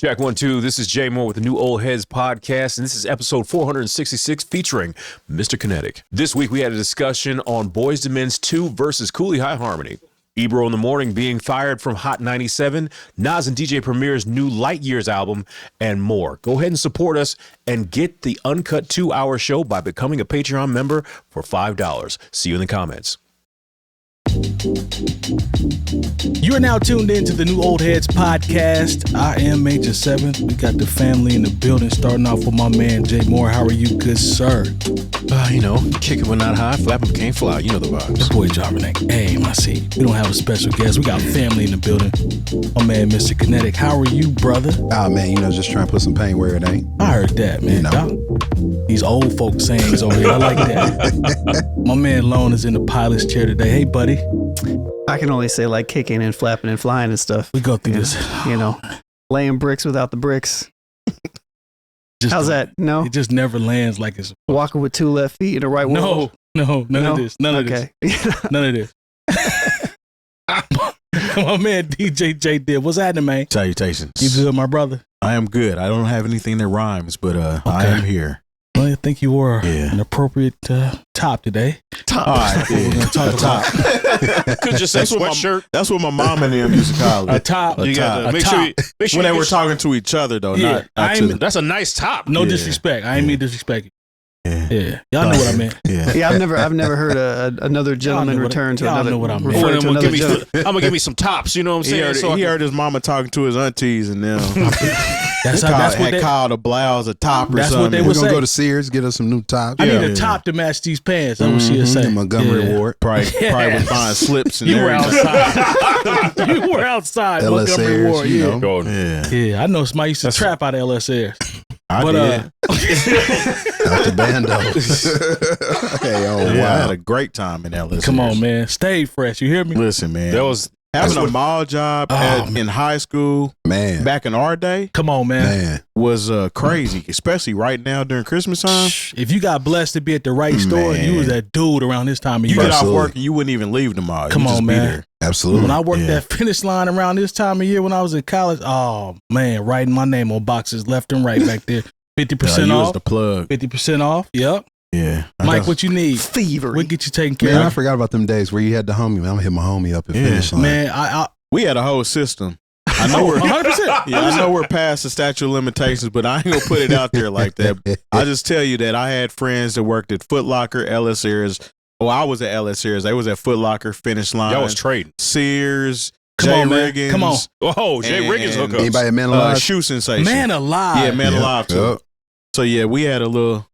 Check 1, 2. This is Jay Moore with the New Old Heads podcast, and this is episode 466 featuring Mr. Kinetik. This week we had a discussion on Boyz II Men's 2 versus Cooleyhighharmony. Ebro in the Morning being fired from Hot 97, Nas and DJ Premier's new Light Years album, and more. Go ahead and support us and get the uncut 2-hour show by becoming a Patreon member for $5. See you in the comments. You are now tuned in to the New Old Heads podcast. I am Major 7th. We got the family in the building, starting off with my man Jay Moore. How are you, good sir? Kick it when not high, flap it can't fly. You know the vibes. The boy dropping that game, I see. We don't have a special guest. We got family in the building. My man, Mr. Kinetik. How are you, brother? Man, just trying to put some pain where it ain't. I heard that, man. These old folk sayings over here. I like that. My man Lone is in the pilot's chair today. Hey, buddy. I can only say like kicking and flapping and flying and stuff. We go through this. Laying bricks without the bricks. How's that? No? It just never lands like it's walking with 2 left feet in the right world. No, none of this. None of this. None of this. My man DJ Jay Diff. What's happening, man? Salutations. You good, my brother? I am good. I don't have anything that rhymes, but I am here. Well, I think you wore an appropriate top today. Top. All right, We're going to talk about. Could just say sweatshirt. That's what my mom and them used to call it. A top. You gotta make sure when they were talking to each other, though. Yeah, that's a nice top. No disrespect. I ain't mean disrespect. Yeah. Y'all know what I meant. Yeah, I've never heard another gentleman return to another. Know what I mean. I'm gonna give me some tops. You know what I'm saying? He heard his mama talking to his aunties and them. That's what they called a blouse a top or that's something. What they We're would gonna say. go to Sears, get us some new tops. I need a top to match these pants. That's what she'll say. Montgomery Ward. Probably was buying slips and You were everything. outside. You were outside. LS Montgomery Ayers, Ward. Yeah. I know somebody used to trap out of LS Ayers. I did. Out the bando. I had a great time in LS. Come on, man. Stay fresh. You hear me? Listen, man. That was having a mall job in high school, man. back in our day. Come on, man. Was crazy, especially right now during Christmas time. If you got blessed to be at the right store, you was that dude around this time of year. You get off work and you wouldn't even leave the mall. Come on, man. Absolutely. When I worked that finish line around this time of year when I was in college, oh man, writing my name on boxes left and right back there. 50% off. Was the plug. 50% off. Yep. Yeah. Mike, what you need? Fever. We'll get you taken care Man, of. I forgot about them days where you had the homie. I'm gonna hit my homie up and finish line. Man, we had a whole system. I know we're 100%. Yeah, I know we're past the statute of limitations, but I ain't gonna put it out there like that. I just tell you that I had friends that worked at Foot Locker, LS Ayers. Well, I was at LS Ayers. They was at Foot Locker, Finish Line. Y'all was trading. Sears, Come Jay on, man. Riggins. Come on. Oh, Jay Riggins hookups. Anybody at Man Alive? Shoe Sensation. Man alive. Yeah, Man Alive too. Yep. So yeah, we had a little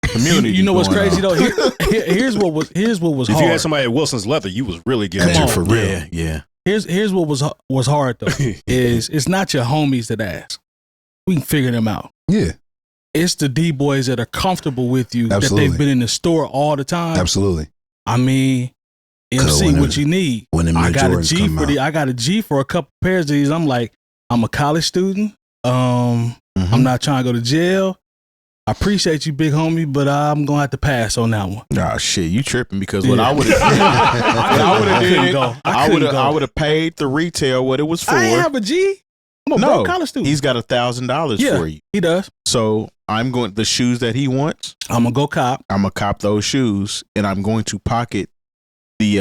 community. You know what's going crazy on. though? Here's what was If hard. you had somebody at Wilson's Leather, you was really getting Come it on. For real. Yeah. Here's what was hard though. Is it's not your homies that ask. We can figure them out. Yeah, It's the D-boys that are comfortable with you Absolutely. that they've been in the store all the time. absolutely. I mean, MC, when what you need? When them I got a Jordans G come for out. I got a G for a couple pairs of these. I'm like, I'm a college student. I'm not trying to go to jail. I appreciate you, big homie, but I'm gonna have to pass on that one. Nah, shit, you tripping because Yeah. what I would have I couldn't go. I would have paid the retail what it was for. I ain't have a G. I'm a broke college student. He's got $1,000 Yeah. for you. He does. So I'm going the shoes that he wants. I'm gonna go cop. I'm gonna cop those shoes, and I'm going to pocket the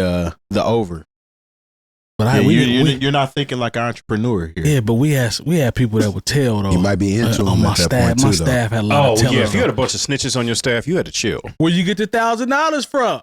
over. But You're not thinking like an entrepreneur here. yeah, but we had people that would tell though. You might be into on them my at that staff. point My too, though. staff had a lot of tellers. If you had a though. bunch of snitches on your staff, you had to chill. Where you get the $1,000 from?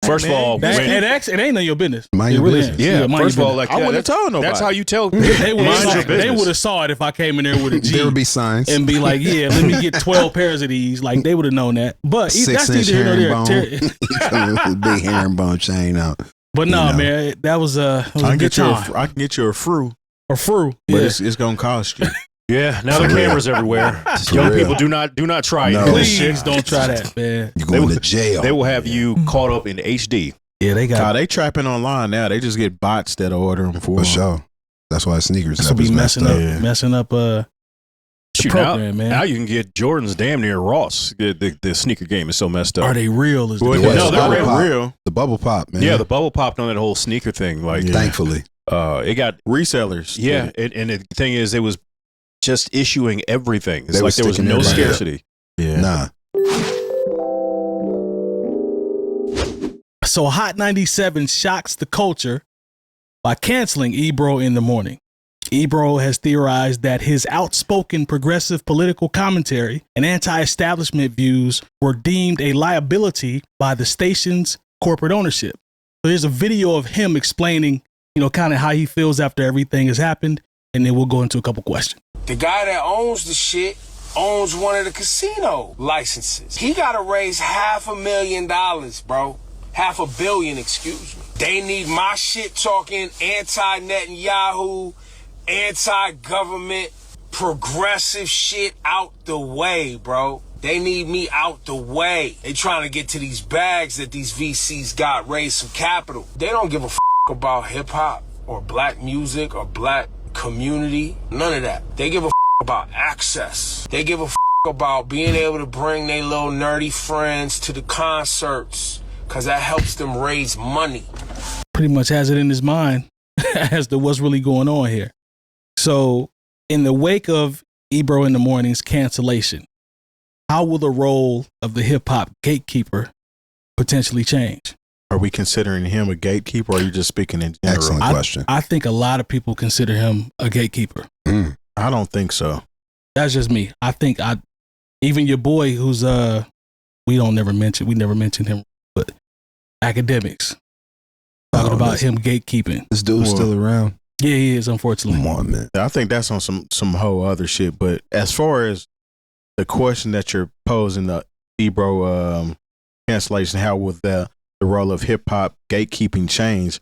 First of all, It ain't none of your business. Mind It your really business. ain't. yeah. Mind First of your all, business. like I wouldn't have told nobody. that's how you tell. they would Mind your business. have saw it if I came in there with a G. There would be signs. and be like, yeah, let me get 12 pairs of these. Like, they would have known that. But that's 6-inch neither here nor herringbone. there. Big herringbone chain out. But no, You know. man, that was a I can good get you. time. I can get you a fru, Or fru. but Yeah. it's gonna cost you. Yeah, now the For real. cameras everywhere. For Young real. people do not try No. it. Please don't try that, man. You're going will- to jail. They will have you caught up in HD. Yeah, they God, got they trapping online now. They just get bots that order them for For them. sure. That's why sneakers to have be is messed messing up the Shoot, program, now, man. now you can get Jordans damn near Ross. The sneaker game is so messed up. Are they real? Is the Well, Yeah, no, the they're bubble real. pop. real. The bubble pop, man. Yeah, the bubble popped on that whole sneaker thing. Like, Yeah. Thankfully. it got Resellers. and the thing is, it was just issuing everything. It's They like there was sticking no everybody up. scarcity. Yeah. Nah. So Hot 97 shocks the culture by canceling Ebro in the morning. Ebro has theorized that his outspoken progressive political commentary and anti-establishment views were deemed a liability by the station's corporate ownership. So there's a video of him explaining, kind of how he feels after everything has happened, and then we'll go into a couple questions. The guy that owns the shit owns one of the casino licenses. He got to raise $500,000, bro. $500 million, excuse me. They need my shit talking anti-Netanyahu, anti-government, progressive shit out the way, bro. They need me out the way. They trying to get to these bags that these VCs got, raise some capital. They don't give a about hip-hop or black music or black community. None of that. They give a about access. They give a about being able to bring their little nerdy friends to the concerts, because that helps them raise money. Pretty much has it in his mind as to what's really going on here. So in the wake of Ebro in the Morning's cancellation, how will the role of the hip-hop gatekeeper potentially change? Are we considering him a gatekeeper, or are you just speaking in general? Excellent question. I think a lot of people consider him a gatekeeper. I don't think so. That's just me. I think even your boy who's we never mention him, but academics talking about him gatekeeping. This dude's still around. Yeah, he is, unfortunately. Come on, man. I think that's on some whole other shit. But as far as the question that you're posing, the Ebro cancellation, how will the role of hip hop gatekeeping change?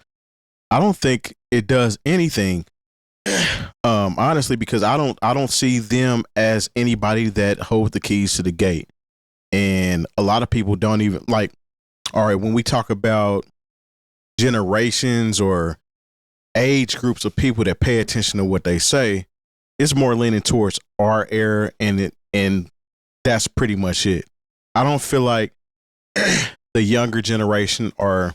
I don't think it does anything. Honestly, because I don't see them as anybody that hold the keys to the gate. And a lot of people don't even like, all right, when we talk about generations or age groups of people that pay attention to what they say, it's more leaning towards our era, and that's pretty much it. I don't feel like the younger generation are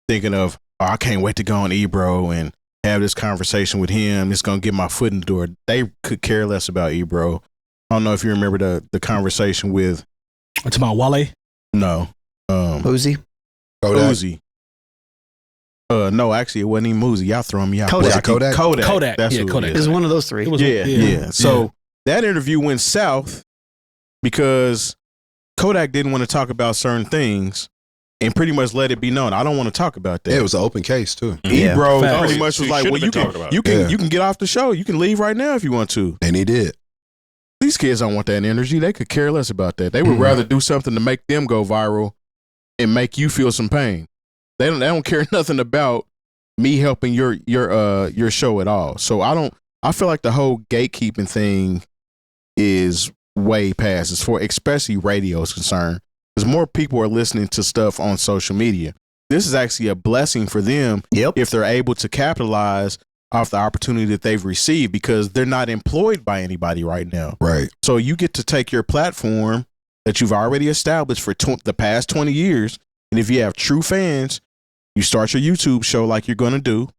thinking of, oh, I can't wait to go on Ebro and have this conversation with him. It's going to get my foot in the door. They could care less about Ebro. I don't know if you remember the conversation with... What's about Wale? No. Uzi? Uzi. No, actually, it wasn't even Uzi. Y'all throwing me out. Kodak. Kodak. That's Yeah, who Kodak. it It is. was one of those three. It was Yeah. So that interview went south because Kodak didn't want to talk about certain things and pretty much let it be known, I don't want to talk about that. Yeah, it was an open case too. Yeah. Ebro Facts. pretty much was like, well, you can get off the show. You can leave right now if you want to. And he did. These kids don't want that energy. They could care less about that. They would rather do something to make them go viral and make you feel some pain. They don't care nothing about me helping your show at all. So I feel like the whole gatekeeping thing is way past as far, especially radio is concerned, because more people are listening to stuff on social media. This is actually a blessing for them if they're able to capitalize off the opportunity that they've received, because they're not employed by anybody right now. Right. So you get to take your platform that you've already established for the past 20 years, and if you have true fans, you start your YouTube show like you're going to do,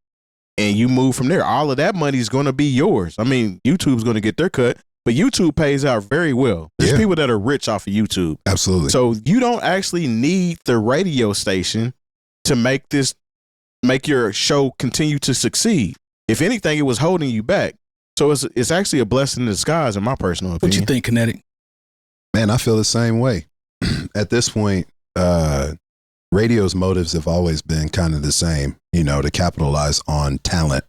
and you move from there. All of that money is going to be yours. I mean, YouTube's going to get their cut, but YouTube pays out very well. There's people that are rich off of YouTube. Absolutely. So you don't actually need the radio station to make your show continue to succeed. If anything, it was holding you back. So it's actually a blessing in disguise, in my personal opinion. What you think, Kinetik? Man, I feel the same way. At this point, radio's motives have always been kind of the same, to capitalize on talent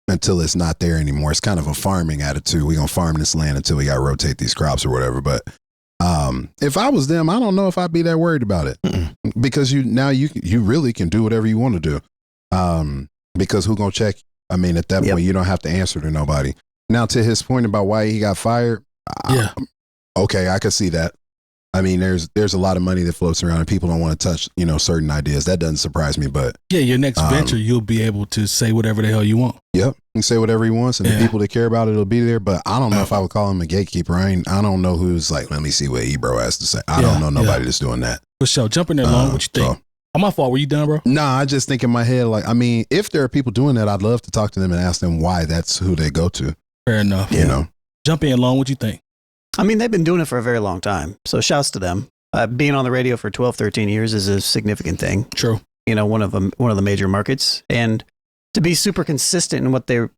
until it's not there anymore. It's kind of a farming attitude. We're going to farm this land until we got to rotate these crops or whatever. But if I was them, I don't know if I'd be that worried about it. Because you really can do whatever you want to do. Because who's going to check? I mean, at that point, you don't have to answer to nobody. Now, to his point about why he got fired, okay, I could see that. I mean, there's a lot of money that floats around and people don't want to touch, certain ideas. That doesn't surprise me, but your next venture, you'll be able to say whatever the hell you want. Yep. You can say whatever he wants, and the people that care about it will be there. But I don't know if I would call him a gatekeeper. I don't know who's like, let me see what Ebro has to say. I don't know nobody that's doing that. For sure. Jump in there, Long. What you think? Oh, my fault. Were you done, bro? Nah, I just think in my head, like, I mean, if there are people doing that, I'd love to talk to them and ask them why that's who they go to. Fair enough. You know, Jump in, Lone. What you think? I mean, they've been doing it for a very long time. So shouts to them. Being on the radio for 12, 13 years is a significant thing. True. You know, one of the major markets. And to be super consistent in what their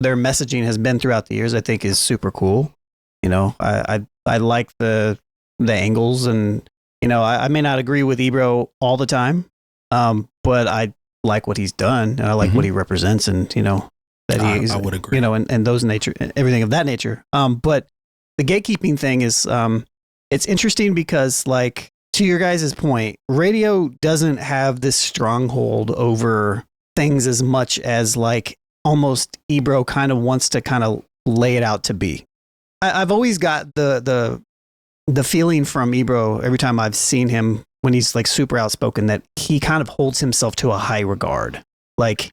messaging has been throughout the years, I think is super cool. You know, I like the angles, and, you know, I may not agree with Ebro all the time, but I like what he's done, and I like what he represents, and, you know, that he's, I would agree. you know, and those nature, everything of that nature. But the gatekeeping thing is, it's interesting because, like, to your guys' point, radio doesn't have this stronghold over things as much as, like, almost Ebro kind of wants to kind of lay it out to be. I've always got the feeling from Ebro every time I've seen him when he's, like, super outspoken, that he kind of holds himself to a high regard. Like,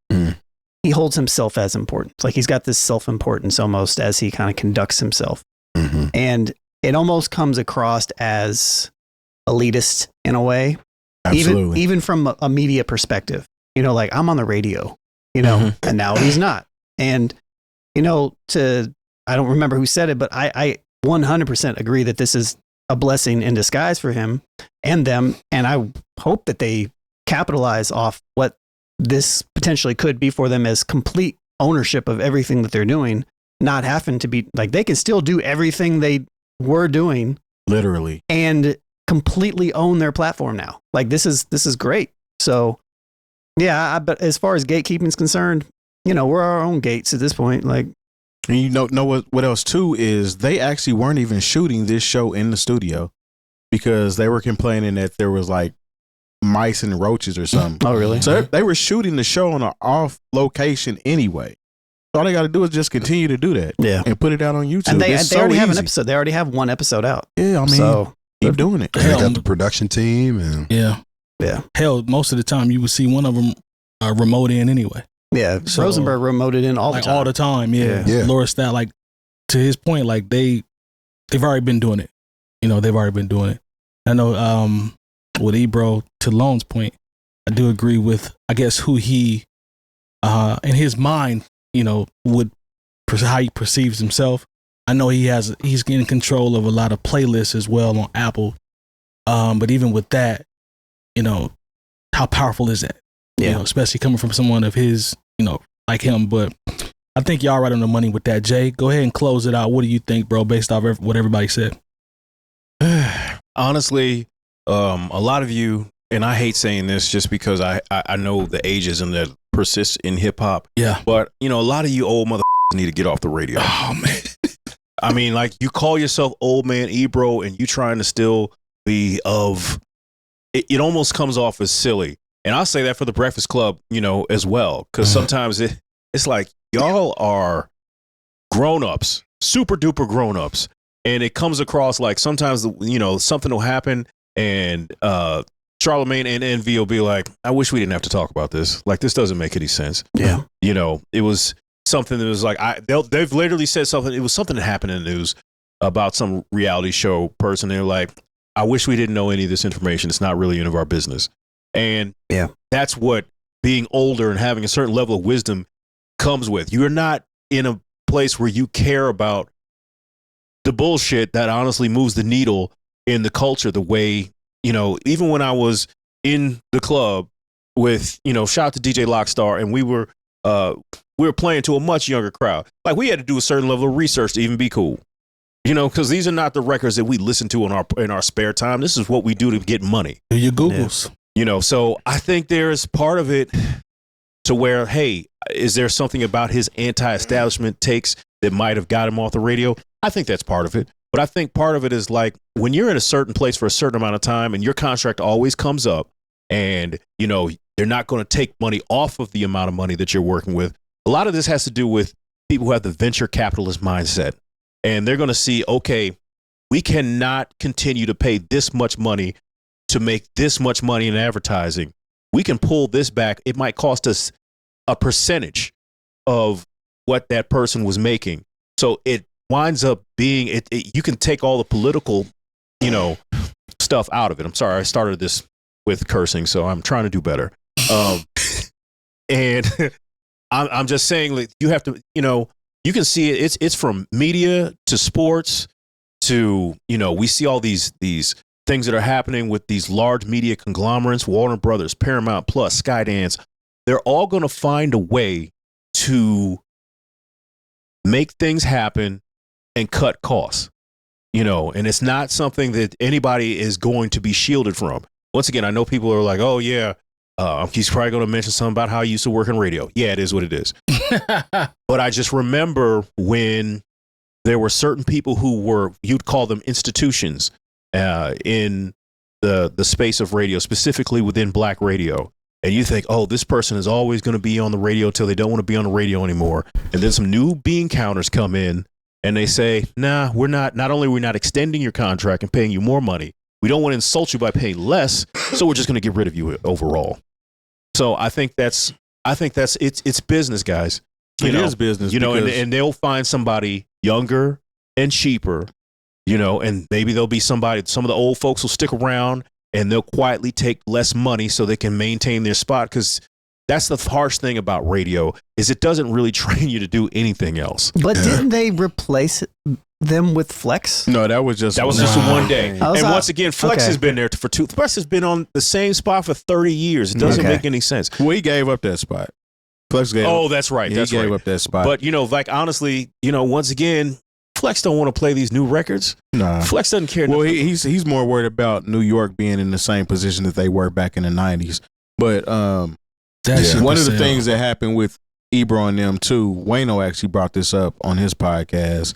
he holds himself as important. Like, he's got this self-importance almost as he kind of conducts himself. And it almost comes across as elitist in a way. Absolutely. Even from a media perspective. You know, like, I'm on the radio, you know, and now he's not. And, you know, I don't remember who said it, but I 100% agree that this is a blessing in disguise for him and them. And I hope that they capitalize off what this potentially could be for them as complete ownership of everything that they're doing, not having to be, like, they can still do everything they were doing. Literally. And completely own their platform now. Like, this is great. So, yeah, but as far as gatekeeping is concerned, you know, we're our own gates at this point. Like, and you know what else too is they actually weren't even shooting this show in the studio because they were complaining that there was, like, mice and roaches or something. Oh, really? So they were shooting the show on an off location anyway. All they got to do is just continue to do that, and put it out on YouTube. And they already have an easy. episode. They already have one episode out. Yeah, I mean, so keep doing it. they got the production team, and Yeah. Hell, most of the time you would see one of them remote in anyway. yeah, So, Rosenberg remoted in all the Like time. all the time, yeah. Yeah. Laura Stat, like, to his point, like they've already been doing it. You know, they've already been doing it. I know with Ebro, to Lone's point, I do agree with, I guess, who he in his mind, you know, how he perceives himself. I know he's in control of a lot of playlists as well on Apple. But even with that, you know, how powerful is that? You know, especially coming from someone of his, you know, like him. But I think y'all right on the money with that. Jay, go ahead and close it out. What do you think, bro, based off what everybody said? Honestly, a lot of you, and I hate saying this just because I know the ageism that persists in hip hop. Yeah. But, you know, a lot of you old motherfuckers need to get off the radio. Oh, man. I mean, like, you call yourself old man Ebro and you trying to still be of, it almost comes off as silly. And I'll say that for the Breakfast Club, you know, as well. Because sometimes it's like, y'all are grown-ups, super duper grown-ups. And it comes across like sometimes, you know, something will happen and Charlemagne and Envy will be like, I wish we didn't have to talk about this. Like, this doesn't make any sense. Yeah. You know, it was something that was like, they've literally said something. It was something that happened in the news about some reality show person. They're like, I wish we didn't know any of this information. It's not really any of our business. And that's what being older and having a certain level of wisdom comes with. You're not in a place where you care about the bullshit that honestly moves the needle in the culture the way, you know, even when I was in the club with, you know, shout out to DJ Lockstar, and we were playing to a much younger crowd. Like, we had to do a certain level of research to even be cool. You know, because these are not the records that we listen to in our spare time. This is what we do to get money. Do your Googles. You know, so I think there's part of it to where, hey, is there something about his anti-establishment takes that might have got him off the radio? I think that's part of it. But I think part of it is like when you're in a certain place for a certain amount of time and your contract always comes up and, you know, they're not going to take money off of the amount of money that you're working with. A lot of this has to do with people who have the venture capitalist mindset. And they're going to see, okay, we cannot continue to pay this much money to make this much money in advertising. We can pull this back. It might cost us a percentage of what that person was making. So it winds up being, you can take all the political, you know, stuff out of it. I'm sorry, I started this with cursing, so I'm trying to do better. And I'm just saying, like, you have to, you know, you can see it. It's from media to sports to, we see all these things that are happening with these large media conglomerates, Warner Brothers, Paramount Plus, Skydance. They're all going to find a way to make things happen and cut costs, and it's not something that anybody is going to be shielded from. Once again, I know people are like, oh yeah, he's probably going to mention something about how he used to work in radio. Yeah, it is what it is. But I just remember when there were certain people who were, you'd call them institutions in the space of radio, specifically within black radio. And you think, oh, this person is always going to be on the radio until they don't want to be on the radio anymore. And then some new bean counters come in and they say, nah, we're not only are we not extending your contract and paying you more money, we don't want to insult you by paying less. So we're just going to get rid of you overall. So I think that's it's business, guys. It is business, and they'll find somebody younger and cheaper, and maybe there'll be some of the old folks will stick around and they'll quietly take less money so they can maintain their spot. Because that's the harsh thing about radio is it doesn't really train you to do anything else. But didn't they replace them with Flex? No, that was just a one day. And once again, Flex has been there for Flex has been on the same spot for 30 years. It doesn't make any sense. Well, he gave up that spot. Flex gave up. That's right. He gave up that spot. But honestly, once again, Flex don't want to play these new records. Nah. Flex doesn't care. Well, he's more worried about New York being in the same position that they were back in the 90s. But one of the things that happened with Ebro and them too, Wayno actually brought this up on his podcast.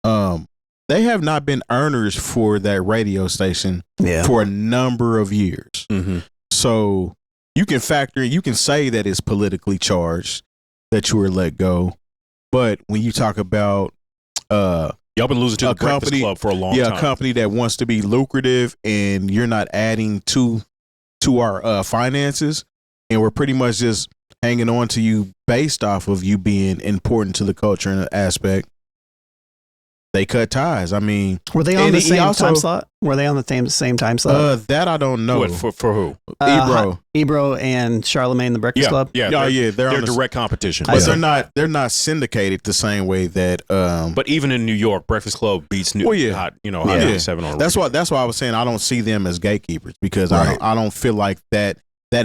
They have not been earners for that radio station for a number of years. Mm-hmm. So you can say that it's politically charged that you were let go. But when you talk about y'all been losing to the Breakfast Club for a long time. Yeah, a company that wants to be lucrative and you're not adding to our finances, and we're pretty much just hanging on to you based off of you being important to the culture and aspect. They cut ties. I mean, were they on the same time slot? Were they on the same time slot? That I don't know. What, for who? Ebro and Charlamagne, the Breakfast Club. Yeah, they're direct competition. But they're not syndicated the same way that. But even in New York, Breakfast Club beats Hot 97 on. That's why I was saying I don't see them as gatekeepers because I don't feel like that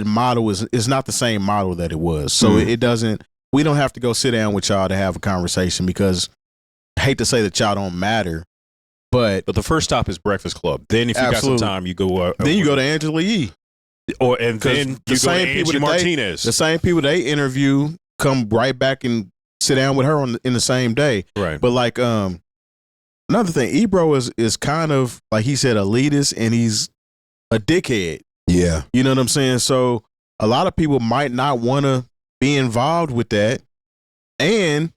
model is not the same model that it was. So it doesn't. We don't have to go sit down with y'all to have a conversation because. I hate to say that y'all don't matter, but the first stop is Breakfast Club. Then if you got some time, you go. Then you go to Angela Yee, and then you go to Angie Martinez. The same people they interview come right back and sit down with her in the same day. Right. But like another thing, Ebro is kind of like he said elitist and he's a dickhead. Yeah. You know what I'm saying? So a lot of people might not want to be involved with that, and.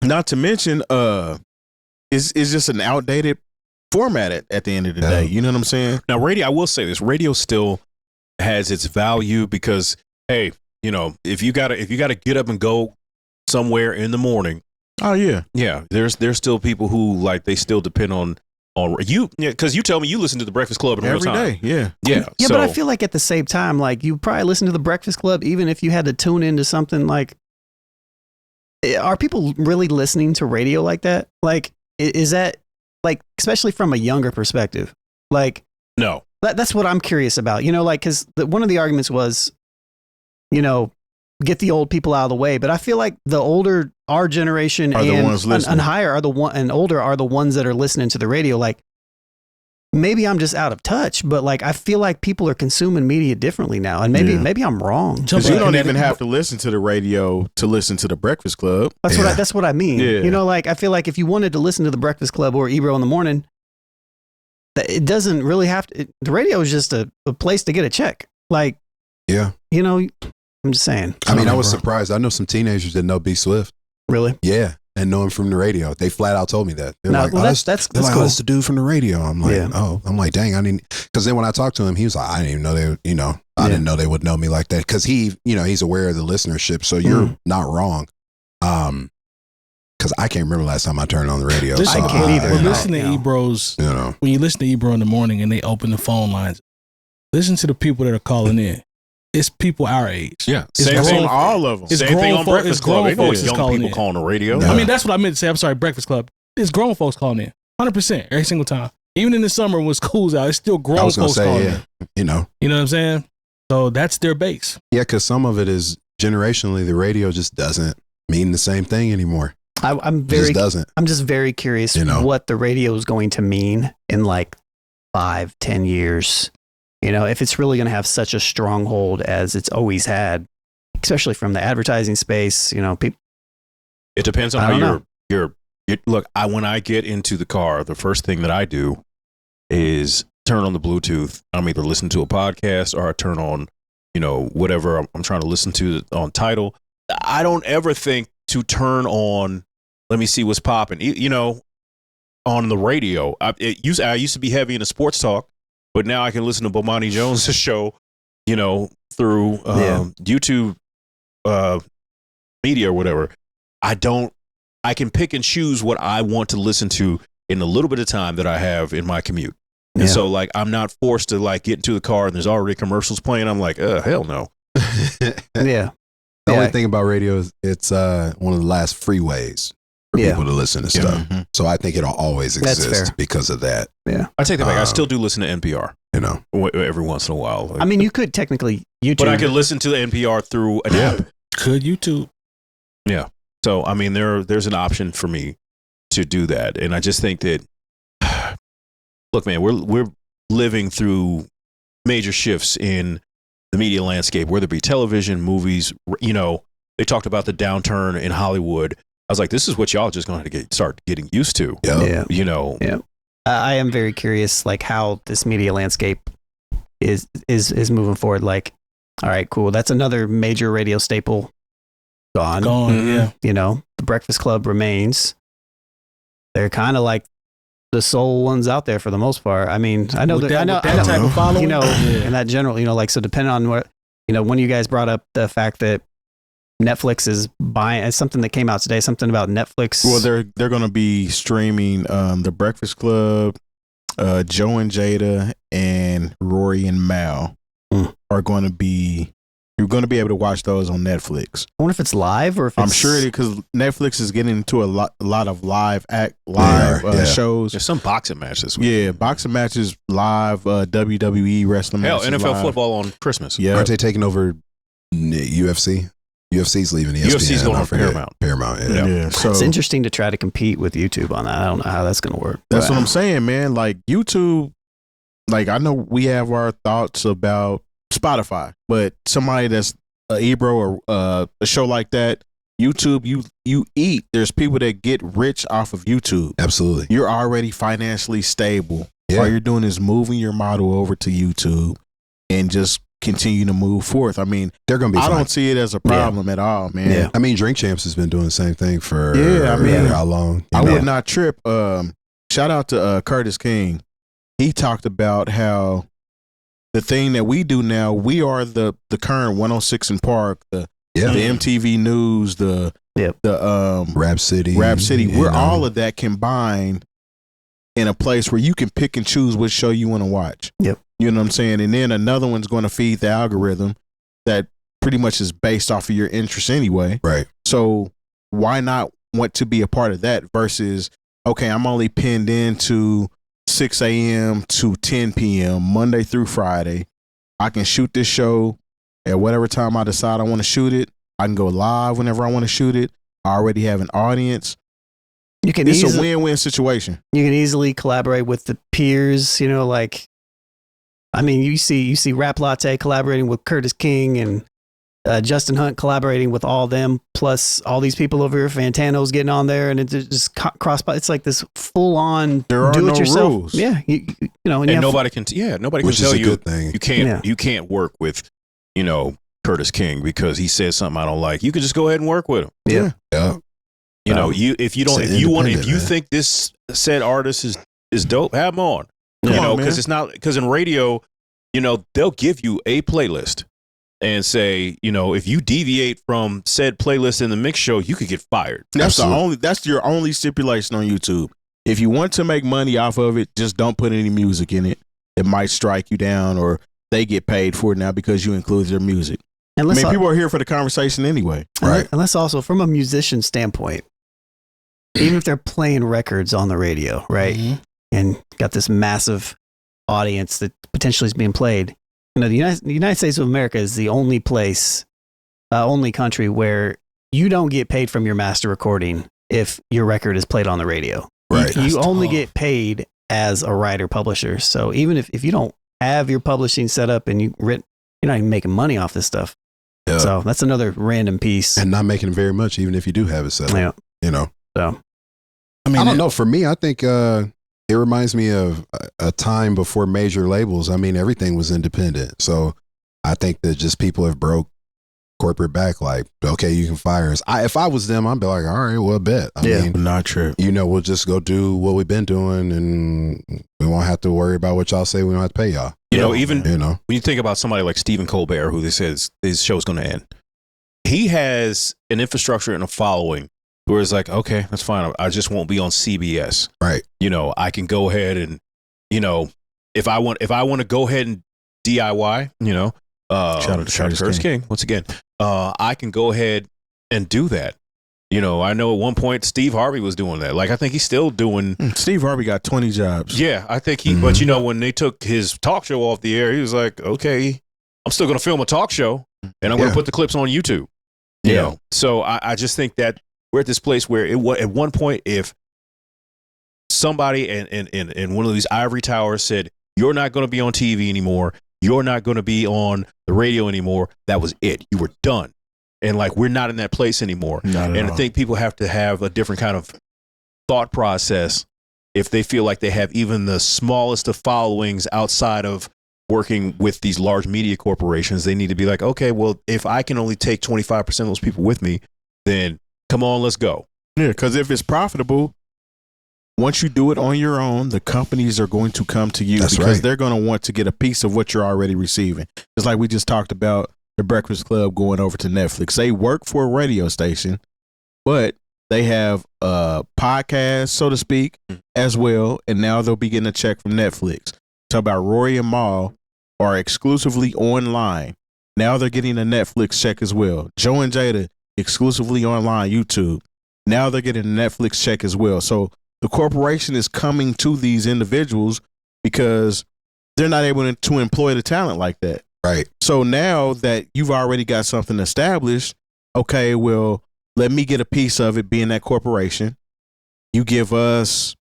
Not to mention, it's just an outdated format at the end of the day. You know what I'm saying? Now, radio, I will say this: radio still has its value because, hey, if you gotta get up and go somewhere in the morning. Oh yeah, There's still people who they still depend on you. Yeah, because you tell me you listen to the Breakfast Club in real time. Every day. Yeah. Yeah, but I feel like at the same time, you probably listen to the Breakfast Club even if you had to tune into something like. Are people really listening to radio like that? Is that especially from a younger perspective? No. That's what I'm curious about. Because one of the arguments was, get the old people out of the way. But I feel like the older our generation and higher and older are the ones that are listening to the radio. Maybe I'm just out of touch, but I feel like people are consuming media differently now, and maybe I'm wrong. Because you don't even have to listen to the radio to listen to the Breakfast Club. That's what I mean. Yeah. I feel like if you wanted to listen to the Breakfast Club or Ebro in the morning, it doesn't really have to. The radio is just a place to get a check. I'm just saying. I mean, I was surprised. I know some teenagers that know B Swift. Really? Yeah. And know him from the radio. They flat out told me that. They're that's cool. That's the dude from the radio. I'm like, I'm like, dang, I didn't. Because then when I talked to him, he was like, I didn't even know they, I didn't know they would know me like that. Because he's aware of the listenership. So you're not wrong. Because I can't remember last time I turned on the radio. I can't either. Well, listen to Ebro's. When you listen to Ebro in the morning and they open the phone lines, listen to the people that are calling in. it's people our age. Yeah, It's same grown- thing. All of them. It's Same thing grown on folk- Breakfast it's grown Club. Ain't no folks is young calling people in. calling the radio. No. I mean, that's what I meant to say. I'm sorry, Breakfast Club. It's grown folks calling in. 100% every single time. Even in the summer when school's out, it's still grown I was gonna folks say, calling yeah, in. you know, You know what I'm saying? So that's their base. yeah, because some of it is generationally, the radio just doesn't mean the same thing anymore. I'm It very just doesn't. I'm just very curious You know. what the radio is going to mean in like 5-10 years. You know, if it's really going to have such a stronghold as it's always had, especially from the advertising space. You know, people. It depends on I how don't you're look. When I get into the car, the first thing that I do is turn on the Bluetooth. I'm either listening to a podcast or I turn on, whatever I'm trying to listen to on Tidal. I don't ever think to turn on. Let me see what's popping. On the radio. I used to be heavy into sports talk, but now I can listen to Bomani Jones' show, through YouTube media or whatever. I can pick and choose what I want to listen to in the little bit of time that I have in my commute. And so like, I'm not forced to like get into the car and there's already commercials playing. I'm like, hell no. Yeah. The Yeah. only thing about radio is it's one of the last freeways for Yeah. people to listen to stuff. Mhm. So I think it'll always That's exist fair. because of that. I take that back. I still do listen to NPR every once in a while. I mean, you could technically YouTube. but I can listen to NPR through an app. Could YouTube? Yeah. So, I mean, there's an option for me to do that. And I just think that, look, man, we're living through major shifts in the media landscape, whether it be television, movies. They talked about the downturn in Hollywood. I was like, this is what y'all just going to start getting used to. Yeah. Yeah. I am very curious, like how this media landscape is moving forward. Like, all right, cool. That's another major radio staple gone. Yeah. You know, the Breakfast Club remains. They're kind of like the sole ones out there for the most part. I mean, I know With that. that, I know. with that type of following. You know, Yeah. in that general, like, so depending on what, when you guys brought up the fact that Netflix is buying, it's something that came out today, something about Netflix. Well, they're going to be streaming the Breakfast Club, Joe and Jada, and Rory and Mal are going to be. You're going to be able to watch those on Netflix. I wonder if it's live or if I'm it's, sure because Netflix is getting into a lot of live Yeah. shows. There's some boxing match this week. Yeah, boxing matches live, WWE wrestling Hell, matches. NFL live. football on Christmas. Yeah, Aren't they taking over UFC? UFC's leaving ESPN. UFC's going I on forget. Paramount. Paramount, Yeah. yeah. So it's interesting to try to compete with YouTube on that. I don't know how that's going to work. that's But, what I'm saying, man. Like YouTube, like I know we have our thoughts about Spotify, but somebody that's Ebro or a show like that, YouTube, you eat. There's people that get rich off of YouTube. Absolutely. You're already financially stable. Yeah. All you're doing is moving your model over to YouTube and just continue to move forth. I mean, They're going to be I fine. don't see it as a problem at all, man. Yeah. I mean, Drink Champs has been doing the same thing for Yeah, I mean, how long? I You know? would not trip. Shout out to Curtis King. He talked about how the thing that we do now, we are the current 106 in Park, the MTV News, the Rap City. Rap City. you We're know. all of that combined in a place where you can pick and choose what show you want to watch. Yep. You know what I'm saying? And then another one's going to feed the algorithm that pretty much is based off of your interests anyway. Right. So why not want to be a part of that versus, okay, I'm only pinned into 6 a.m. to 10 p.m. Monday through Friday. I can shoot this show at whatever time I decide I want to shoot it. I can go live whenever I want to shoot it. I already have an audience. You can It's a easily, win-win situation. you can easily collaborate with the peers, like, I mean, you see Rap Latte collaborating with Curtis King and Justin Hunt collaborating with all them, plus all these people over here, Fantano's getting on there, and it's just cross. It's like this full on There are do it no yourself. rules. Yeah, and And nobody can Which tell is a you good thing. you can't work with, Curtis King because he says something I don't like. You can just go ahead and work with him. Yeah. Yeah. If you independent, think this said artist is dope, have him on. Come on, Because man. it's not, because in radio, they'll give you a playlist and say, if you deviate from said playlist in the mix show, you could get fired. That's your only stipulation on YouTube. If you want to make money off of it, just don't put any music in it. It might strike you down or they get paid for it now because you include their music. And I mean, people are here for the conversation anyway. Right. And let's also, from a musician standpoint, even if they're playing records on the radio, right, and got this massive audience that potentially is being played, the United States of America is the only place, only country where you don't get paid from your master recording if your record is played on the radio. Right. You only get paid as a writer publisher. So even if you don't have your publishing set up and you're not even making money off this stuff. Yeah. So that's another random piece. And not making very much, even if you do have it set up. Yeah. So, I mean, I don't know. For me, I think it reminds me of a time before major labels. I mean, everything was independent. So I think that just people have broke corporate back. Like, okay, you can fire us. If I was them, I'd be like, all right, well, bet. I mean, Not true. we'll just go do what we've been doing, and we won't have to worry about what y'all say. We don't have to pay y'all. Even when you think about somebody like Stephen Colbert, who this says his show's going to end, he has an infrastructure and a following where it's like, okay, that's fine. I just won't be on CBS. Right. I can go ahead and, if I want to go ahead and DIY, Shout out to Curtis King once again. I can go ahead and do that. I know at one point Steve Harvey was doing that. Like, I think he's still doing. Steve Harvey got 20 jobs. Yeah, I think he. But when they took his talk show off the air, he was like, okay, I'm still going to film a talk show, and I'm going to put the clips on YouTube. You know, so I just think that we're at this place where at one point, if somebody in one of these ivory towers said, "You're not going to be on TV anymore. You're not going to be on the radio anymore," that was it. You were done. And like, we're not in that place anymore. And I think people have to have a different kind of thought process if they feel like they have even the smallest of followings outside of working with these large media corporations. They need to be like, okay, well, if I can only take 25% of those people with me, then come on, let's go. Yeah, because if it's profitable, once you do it on your own, the companies are going to come to you because they're going to want to get a piece of what you're already receiving. Just like we just talked about the Breakfast Club going over to Netflix. They work for a radio station, but they have a podcast, so to speak, as well. And now they'll be getting a check from Netflix. Talk about Rory and Mal are exclusively online. Now they're getting a Netflix check as well. Joe and Jada exclusively online, YouTube. Now they're getting a Netflix check as well. So the corporation is coming to these individuals because they're not able to employ the talent like that. Right. So now that you've already got something established, okay, well, let me get a piece of it being that corporation. You give us,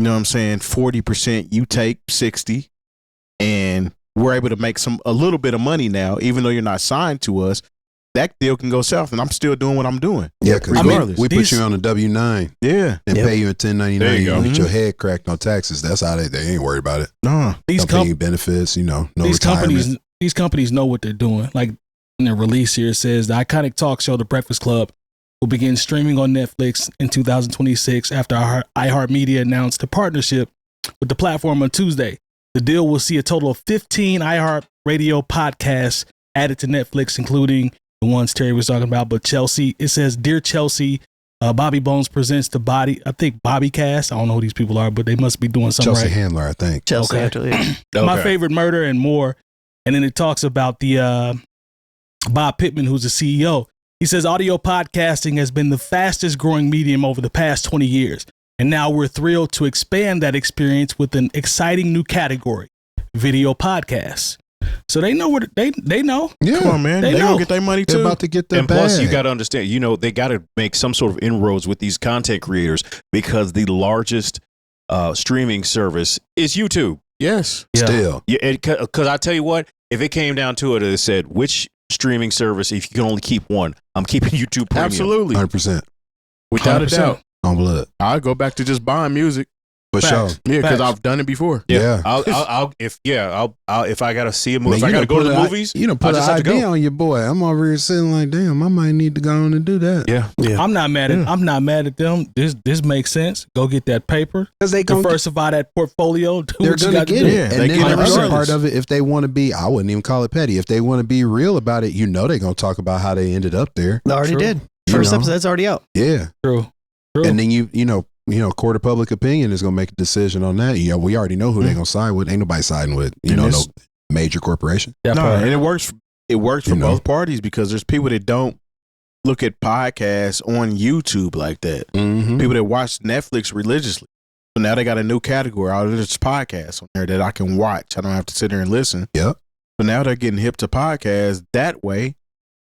40%, you take 60, and we're able to make a little bit of money now, even though you're not signed to us. That deal can go south, and I'm still doing what I'm doing. Yeah, because we put you on a W-9 and pay you a 1099. You get your head cracked on taxes. That's how they ain't worried about it. No. These benefits, no these retirement. These companies know what they're doing. Like in the release here, it says the iconic talk show, The Breakfast Club, will begin streaming on Netflix in 2026 after iHeartMedia announced a partnership with the platform on Tuesday. The deal will see a total of 15 iHeartRadio podcasts added to Netflix, including the ones Terry was talking about. But Chelsea, it says, Dear Chelsea, Bobby Bones presents the Bobby Cast. I don't know who these people are, but they must be doing something Chelsea right. Handler, I think. Chelsea, actually. My Favorite Murder and more. And then it talks about the Bob Pittman, who's the CEO. He says audio podcasting has been the fastest growing medium over the past 20 years. And now we're thrilled to expand that experience with an exciting new category, video podcasts. So they know what they know. Yeah. Come on, man. They gonna get their money too. They're about to get their And bag. plus, you got to understand, they got to make some sort of inroads with these content creators because the largest streaming service is YouTube. Yes. Still. Yeah, because I tell you what, if it came down to it, it said, which streaming service, if you can only keep one, I'm keeping YouTube Premium. Absolutely. 100%. Without a doubt. On blood. I'll go back to just buying music. For sure. Yeah, because I've done it before. Yeah. If I gotta see a movie, if I gotta go to the movies, you put an idea on your boy. I'm over here sitting like, damn, I might need to go on and do that. Yeah. I'm not mad at them. This makes sense. Go get that paper. Because they diversify that portfolio. They're gonna get it. Yeah, And they then get the it other part of it, if they want to be, I wouldn't even call it petty. If they want to be real about it, they're gonna talk about how they ended up there. They already did. First episode's already out. Yeah. True. And then court of public opinion is gonna make a decision on that. Yeah, we already know who they're gonna side with. Ain't nobody siding with. major corporation. That No, part. and it works. It works for You know. both parties because there's people that don't look at podcasts on YouTube like that. Mm-hmm. People that watch Netflix religiously. So now they got a new category. Oh, there's podcasts on there that I can watch. I don't have to sit there and listen. Yep. So now they're getting hip to podcasts that way.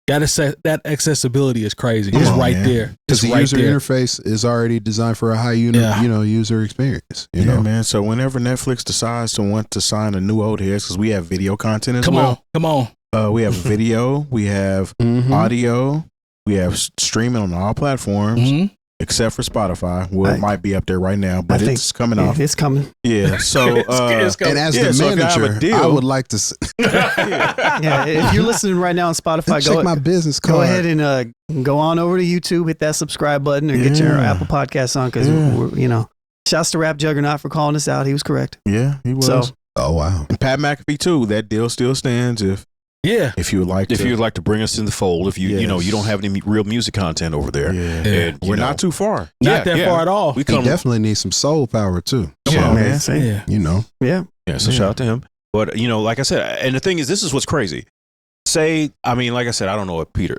Gotta say that accessibility is crazy. Come It's on, right man. there. Because It's the right user there. interface is already designed for a high Yeah. user experience. You Yeah, know, man. So whenever Netflix decides to want to sign a new old heads, because we have video content as Come well. on. We have video, we have Mhm. audio, we have streaming on all platforms Mhm. except for Spotify. Well, I- it might be up there right now, but I think- it's coming Yeah, off. it's coming. Yeah. So, It's And as Yeah, the so if you have a manager, deal- I would like to Yeah, if you're listening right now on Spotify, check my business card. go ahead and go on over to YouTube, hit that subscribe button, or get your Yeah. Apple Podcasts on because Yeah. shouts to Rap Juggernaut for calling us out. He was correct. yeah, he was. So Oh wow. And Pat McAfee too. That deal still stands Yeah. if you would like If to. you'd like to bring us in the fold, if you you Yes. don't have any real music content over there, yeah. and, you We're know, not too far. Not that far at all. We He come, definitely needs some soul power too. Come on, man. Yeah. You know. yeah, yeah. So Yeah. shout out to him. But like I said, and the thing is, this is what's crazy. Like I said, I don't know what Peter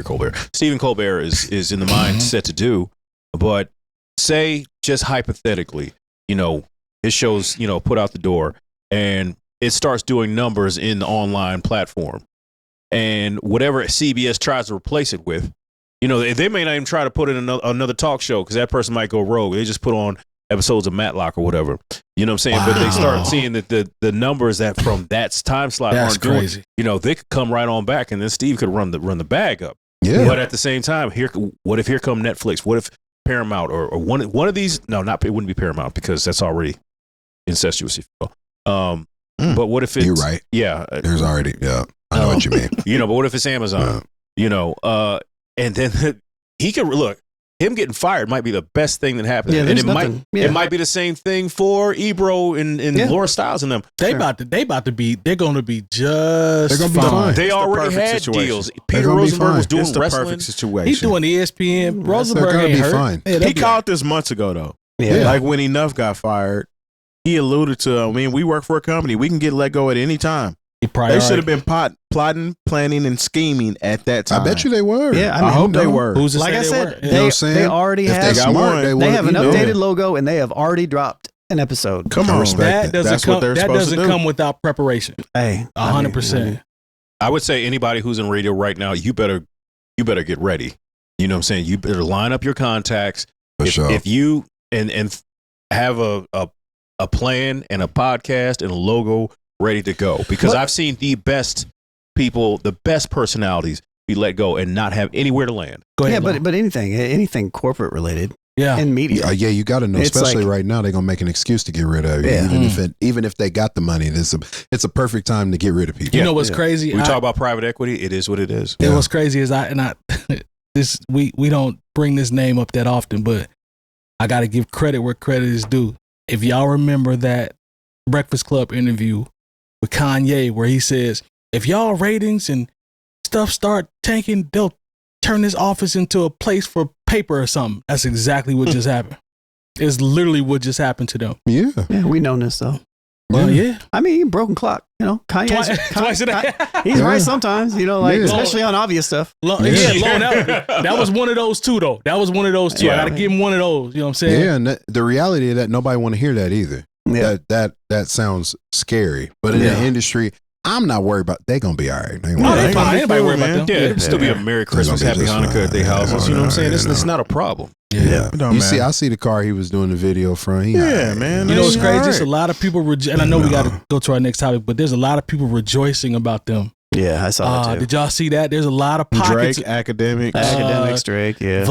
Colbert, Stephen Colbert is in the mindset to do, but say just hypothetically, his show's put out the door and it starts doing numbers in the online platform, and whatever CBS tries to replace it with, they may not even try to put in another talk show because that person might go rogue. They just put on episodes of Matlock or whatever. You know what I'm saying? But they start seeing that the numbers that from that time slot That's aren't doing. crazy. They could come right on back, and then Steve could run the bag up. Yeah. But at the same time, what if here come Netflix? What if Paramount or one of these? No, it wouldn't be Paramount because that's already incestuous. If you will. But what if it's You're right. Yeah, There's already I know what you mean. but what if it's Amazon? And then he could look. Him getting fired might be the best thing that happened, Yeah, and there's it nothing. Yeah. might be the same thing for Ebro and Yeah. Laura Styles and them. They're going to be just They're gonna be fine. fine. They It's the already perfect had situation. deals. They're Peter gonna be Rosenberg fine. was doing It's the wrestling. perfect situation. He's doing ESPN. They're Rosenberg gonna ain't be hurt. fine. Yeah, they'll He be called this months ago though. yeah. Like when Enough got fired, he alluded to, we work for a company. We can get let go at any time. They should have been plotting, planning, and scheming at that time. I bet you they were. Yeah, I hope they were. Who's to Like say I they said, weren't? You know what I'm saying? they already If have. they got smart, one. they They would have an you know. updated logo and they have already dropped an episode. Come I on, respect That doesn't That's what come. they're That supposed to doesn't do. come without preparation. Hey, 100%. I would say anybody who's in radio right now, you better get ready. You know what I'm saying? You better line up your contacts. For sure. If you and have a plan and a podcast and a logo ready to go, because I've seen the best people, the best personalities be let go and not have anywhere to land. Go Yeah, ahead. but anything corporate related yeah. and media. Yeah, you got to know, It's especially like- right now, they're gonna make an excuse to get rid of you. Yeah. Even if they got the money, it's a perfect time to get rid of people. You know what's crazy? We talk about private equity. It is what it is. And Yeah. what's crazy is we don't bring this name up that often, but I got to give credit where credit is due. If y'all remember that Breakfast Club interview with Kanye, where he says, if y'all ratings and stuff start tanking, they'll turn this office into a place for paper or something. That's exactly what just happened. It's literally what just happened to them. Yeah. Yeah, we know this though. Well, yeah. I mean, broken clock. Kanye. Twice a day. He's Yeah. right sometimes. Yeah. Especially on obvious stuff. That was one of those two, though. That was one of those two. Yeah. I got to give him one of those. You know what I'm saying? Yeah, and the reality of that, nobody want to hear that either. Yeah. That sounds scary. But in the industry, I'm not worried about. They gonna be all right. They ain't No, worried they about fine. it. Anybody worry about them? Yeah, it'll still be a Merry Christmas, They're gonna Happy be just Hanukkah at their fine. houses. Yeah, You know what I'm saying? yeah, It's not a problem. Yeah. It don't You see, matter. I see the car he was doing the video from. He Yeah, all right. man. You know what's All crazy? right. There's a lot of people, and I know we got to go to our next topic, but there's a lot of people rejoicing about them. Yeah, I saw that too. Did y'all see that? There's a lot of pockets. Drake, academics. Academics, Drake, yeah.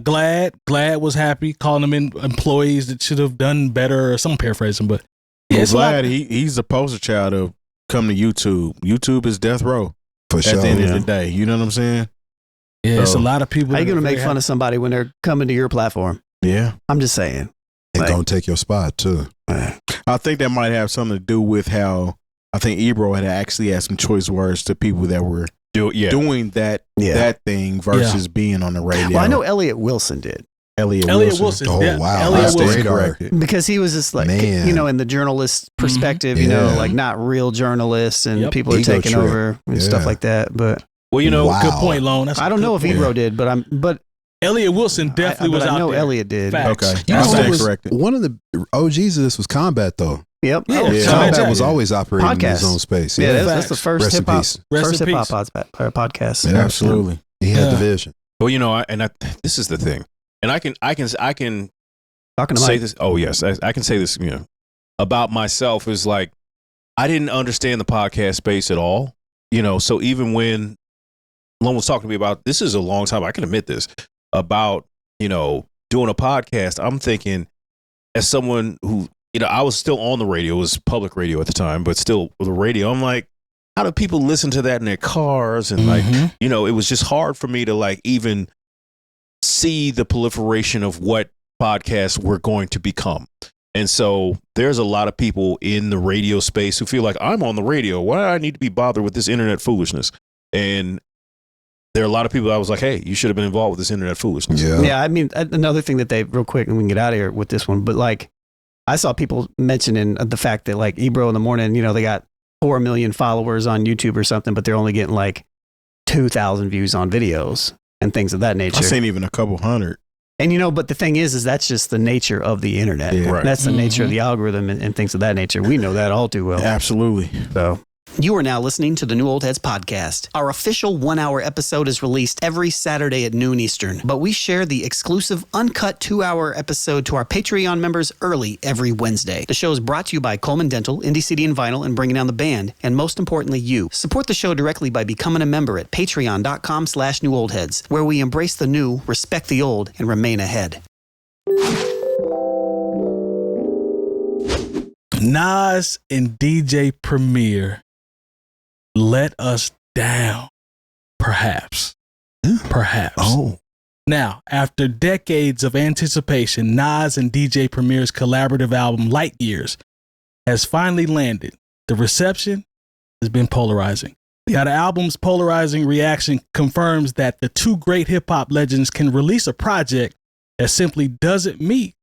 Glad was happy, calling them employees that should have done better, or some paraphrasing, but yeah, it's a lot. Glad he's the poster child of come to YouTube. YouTube is death row For at sure. the end of the day. You know what I'm saying? Yeah, it's a So- lot of people. How you that gonna are make very fun of somebody when they're coming to your platform? Yeah. I'm just saying. And Like- gonna take your spot too. I think that might have something to do with how I think Ebro had actually had some choice words to people that were doing that Yeah. that thing versus being on the radio. Well, I know Elliot Wilson did. Elliot Wilson. Oh, Yeah, wow. Elliot That's the Wilson. radar. because he was just like, Man. you know, in the journalist perspective, you know, Yeah. like not real journalists and Yep. people are Ego taking trip. over and stuff Yeah. like that. But Well, you know, Wow. Good point, Lone. That's a I don't good know if point. Ebro did, but Elliot Wilson definitely was I out know there. Elliot did. Facts. Okay. You I know, stand it was- corrected. One of the OGs of this was Combat, though. Yep. Yeah. Oh, Yeah. so- Combat Exactly. was always operating in Podcast. his own space. yeah, Yeah, that's the first Rest in hip hop peace. Rest first in hip hop peace. podcast. Yeah. Absolutely. He had Yeah. the vision. well, you know, this is the thing, and I can Talking to say Mike. this. Oh yes, I can say this. You know, about myself is like I didn't understand the podcast space at all. You know, so even when Lone was talking to me about this is a long time, I can admit this about doing a podcast. I'm thinking as someone who I was still on the radio, it was public radio at the time, but still with the radio. I'm like, how do people listen to that in their cars? And like, Mhm. it was just hard for me to like even see the proliferation of what podcasts were going to become. And so there's a lot of people in the radio space who feel like I'm on the radio. Why do I need to be bothered with this internet foolishness? And there are a lot of people that I was like, hey, you should have been involved with this internet foolishness. Yeah. Yeah, I mean, another thing that they real quick, and we can get out of here with this one, but like, I saw people mentioning the fact that like Ebro in the morning, they got 4 million followers on YouTube or something, but they're only getting like 2,000 views on videos and things of that nature. I seen even a couple hundred. And but the thing is that's just the nature of the internet. Yeah. Right. That's the nature of the algorithm and things of that nature. We know that all too well. Absolutely. So you are now listening to the New Old Heads podcast. Our official 1-hour episode is released every Saturday at noon Eastern, but we share the exclusive uncut 2-hour episode to our Patreon members early every Wednesday. The show is brought to you by Coleman Dental, Indie CD and Vinyl, and Bringing Down the Band, and most importantly, you. Support the show directly by becoming a member at patreon.com/newoldheads, where we embrace the new, respect the old, and remain ahead. Nas and DJ Premier let us down. Perhaps. Perhaps. Oh. Now, after decades of anticipation, Nas and DJ Premier's collaborative album Light Years has finally landed. The reception has been polarizing. Now, the album's polarizing reaction confirms that the two great hip-hop legends can release a project that simply doesn't meet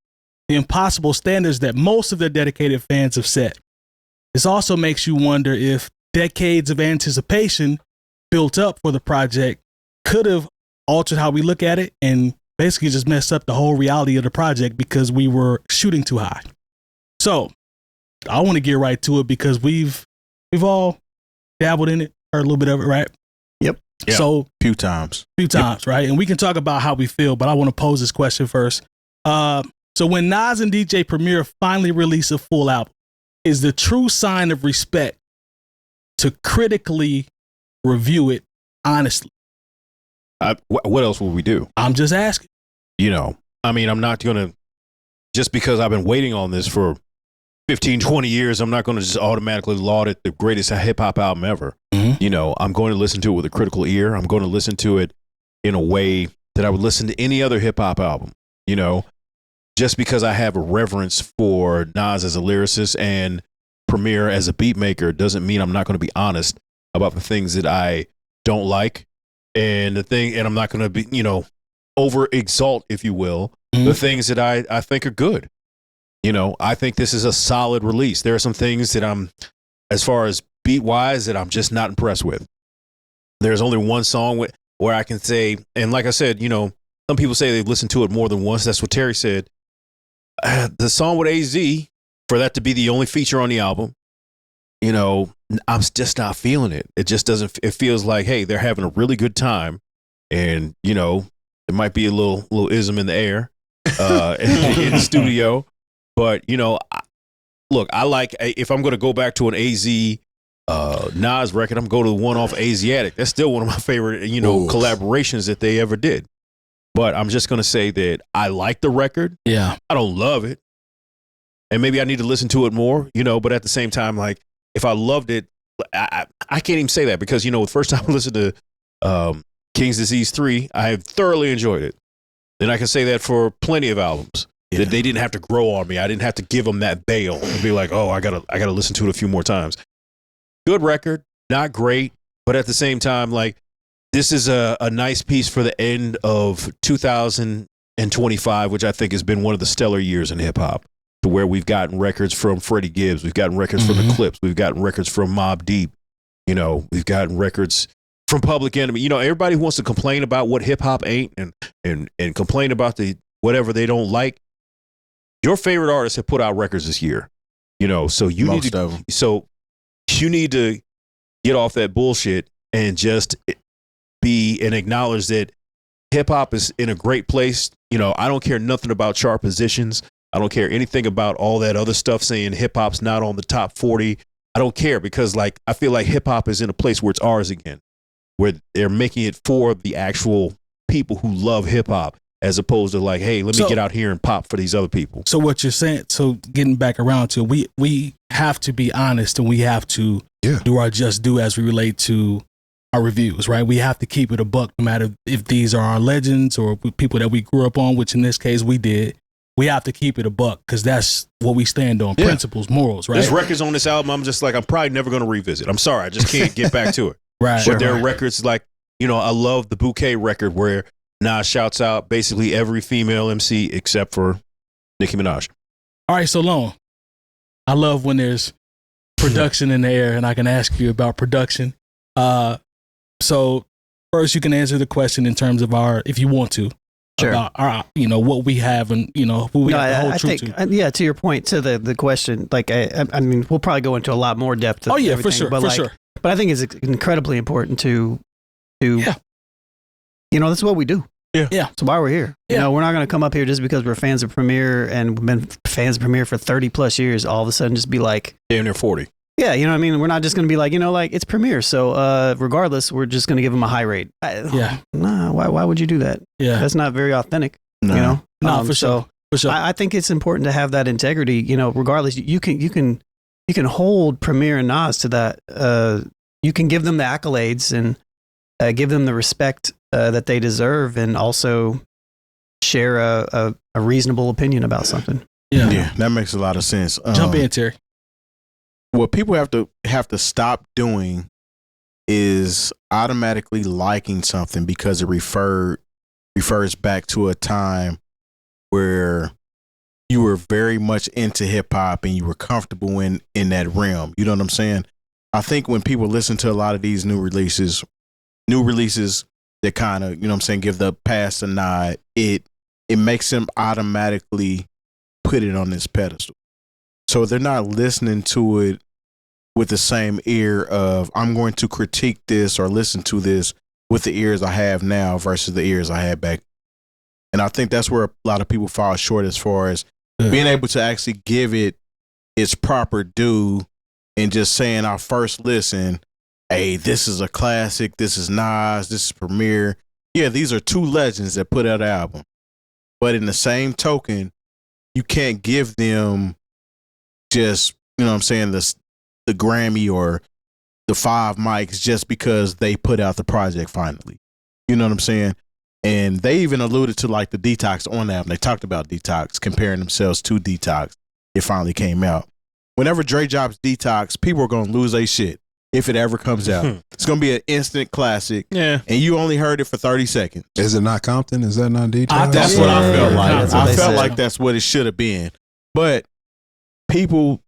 the impossible standards that most of their dedicated fans have set. This also makes you wonder if decades of anticipation built up for the project could have altered how we look at it and basically just messed up the whole reality of the project because we were shooting too high. So I want to get right to it because we've all dabbled in it, heard a little bit of it, right? Yep. Yeah. So Few times. few times, right? And we can talk about how we feel, but I want to pose this question first. So when Nas and DJ Premier finally release a full album, is the true sign of respect to critically review it honestly? What else will we do? I'm just asking. I mean, I'm not going to, just because I've been waiting on this for 15, 20 years, I'm not going to just automatically laud it the greatest hip hop album ever. Mhm. I'm going to listen to it with a critical ear. I'm going to listen to it in a way that I would listen to any other hip hop album. Just because I have a reverence for Nas as a lyricist and Premier as a beat maker doesn't mean I'm not going to be honest about the things that I don't like. And I'm not going to be, over exalt, if you will, the things that I think are good. I think this is a solid release. There are some things that as far as beat wise, that I'm just not impressed with. There's only one song where I can say, and like I said, some people say they've listened to it more than once. That's what Terry said. The song with AZ, for that to be the only feature on the album, I'm just not feeling it. It just doesn't, it feels like, hey, they're having a really good time. And, there might be a little ism in the air in the studio. But, look, I like, if I'm going to go back to an AZ Nas record, I'm going to the one off Asiatic. That's still one of my favorite, collaborations that they ever did. But I'm just going to say that I like the record. Yeah. I don't love it. And maybe I need to listen to it more, but at the same time, like, if I loved it, I can't even say that because, the first time I listened to King's Disease 3, I thoroughly enjoyed it. And I can say that for plenty of albums. Yeah. That they didn't have to grow on me. I didn't have to give them that bail and be like, oh, I gotta listen to it a few more times. Good record, not great, but at the same time, like, this is a nice piece for the end of 2000 and 25, which I think has been one of the stellar years in hip hop, to where we've gotten records from Freddie Gibbs, we've gotten records from the Clips, we've gotten records from Mobb Deep, you know, we've gotten records from Public Enemy. You know, everybody who wants to complain about what hip hop ain't and complain about the whatever they don't like. Your favorite artists have put out records this year, you know, so you need to get off that bullshit and just be and acknowledge that hip hop is in a great place. You know, I don't care nothing about chart positions. I don't care anything about all that other stuff saying hip hop's not on the top 40. I don't care, because like I feel like hip hop is in a place where it's ours again, where they're making it for the actual people who love hip hop, as opposed to like, hey, let me get out here and pop for these other people. So what you're saying, so getting back around to, we have to be honest, and we have to do our just due as we relate to our reviews, right? We have to keep it a buck, no matter if these are our legends or people that we grew up on, which in this case we did. We have to keep it a buck, because that's what we stand on, principles, morals, right? There's records on this album I'm just like, I'm probably never going to revisit. I'm sorry, I just can't get back to it. Right. But there are records like, you know, I love the Bouquet record where Nas shouts out basically every female MC except for Nicki Minaj. All right, so Lone, I love when there's production in the air, and I can ask you about production. So first, you can answer the question in terms of our, if you want to, about our, you know, what we have and, you know, who we have to hold true to. Yeah, to your point, to the question, like, I mean, we'll probably go into a lot more depth. For sure, but But I think it's incredibly important to you know, that's what we do. Yeah. That's why we're here. You know, we're not going to come up here just because we're fans of Premier and we've been fans of Premier for 30 plus years, all of a sudden just be like, damn near 40. Yeah, you know what I mean? We're not just going to be like, you know, like, it's Premier, so regardless, we're just going to give them a high rate. Nah, why would you do that? Yeah. That's not very authentic, no. you know? No, for sure. For sure. I think it's important to have that integrity, you know, regardless. You can hold Premier and Nas to that. You can give them the accolades and give them the respect that they deserve, and also share a reasonable opinion about something. Yeah, that makes a lot of sense. Jump in, Terry. What people have to stop doing is automatically liking something because it refers back to a time where you were very much into hip hop and you were comfortable in that realm. You know what I'm saying? I think when people listen to a lot of these new releases that kind of, you know what I'm saying, give the past a nod, it makes them automatically put it on this pedestal. So they're not listening to it with the same ear of, I'm going to critique this or listen to this with the ears I have now versus the ears I had back. And I think that's where a lot of people fall short as far as being able to actually give it its proper due, and just saying our first listen, hey, this is a classic, this is Nas, this is Premier. Yeah, these are two legends that put out an album. But in the same token, you can't give them just, you know what I'm saying, the Grammy or the 5 mics just because they put out the project finally. You know what I'm saying? And they even alluded to like the Detox on the album. They talked about Detox, comparing themselves to Detox. It finally came out. Whenever Dre drops Detox, people are going to lose their shit if it ever comes out. It's going to be an instant classic. Yeah. And you only heard it for 30 seconds. Is it not Compton? Is that not Detox? That's what I felt like. I felt like that's what it should have been. But people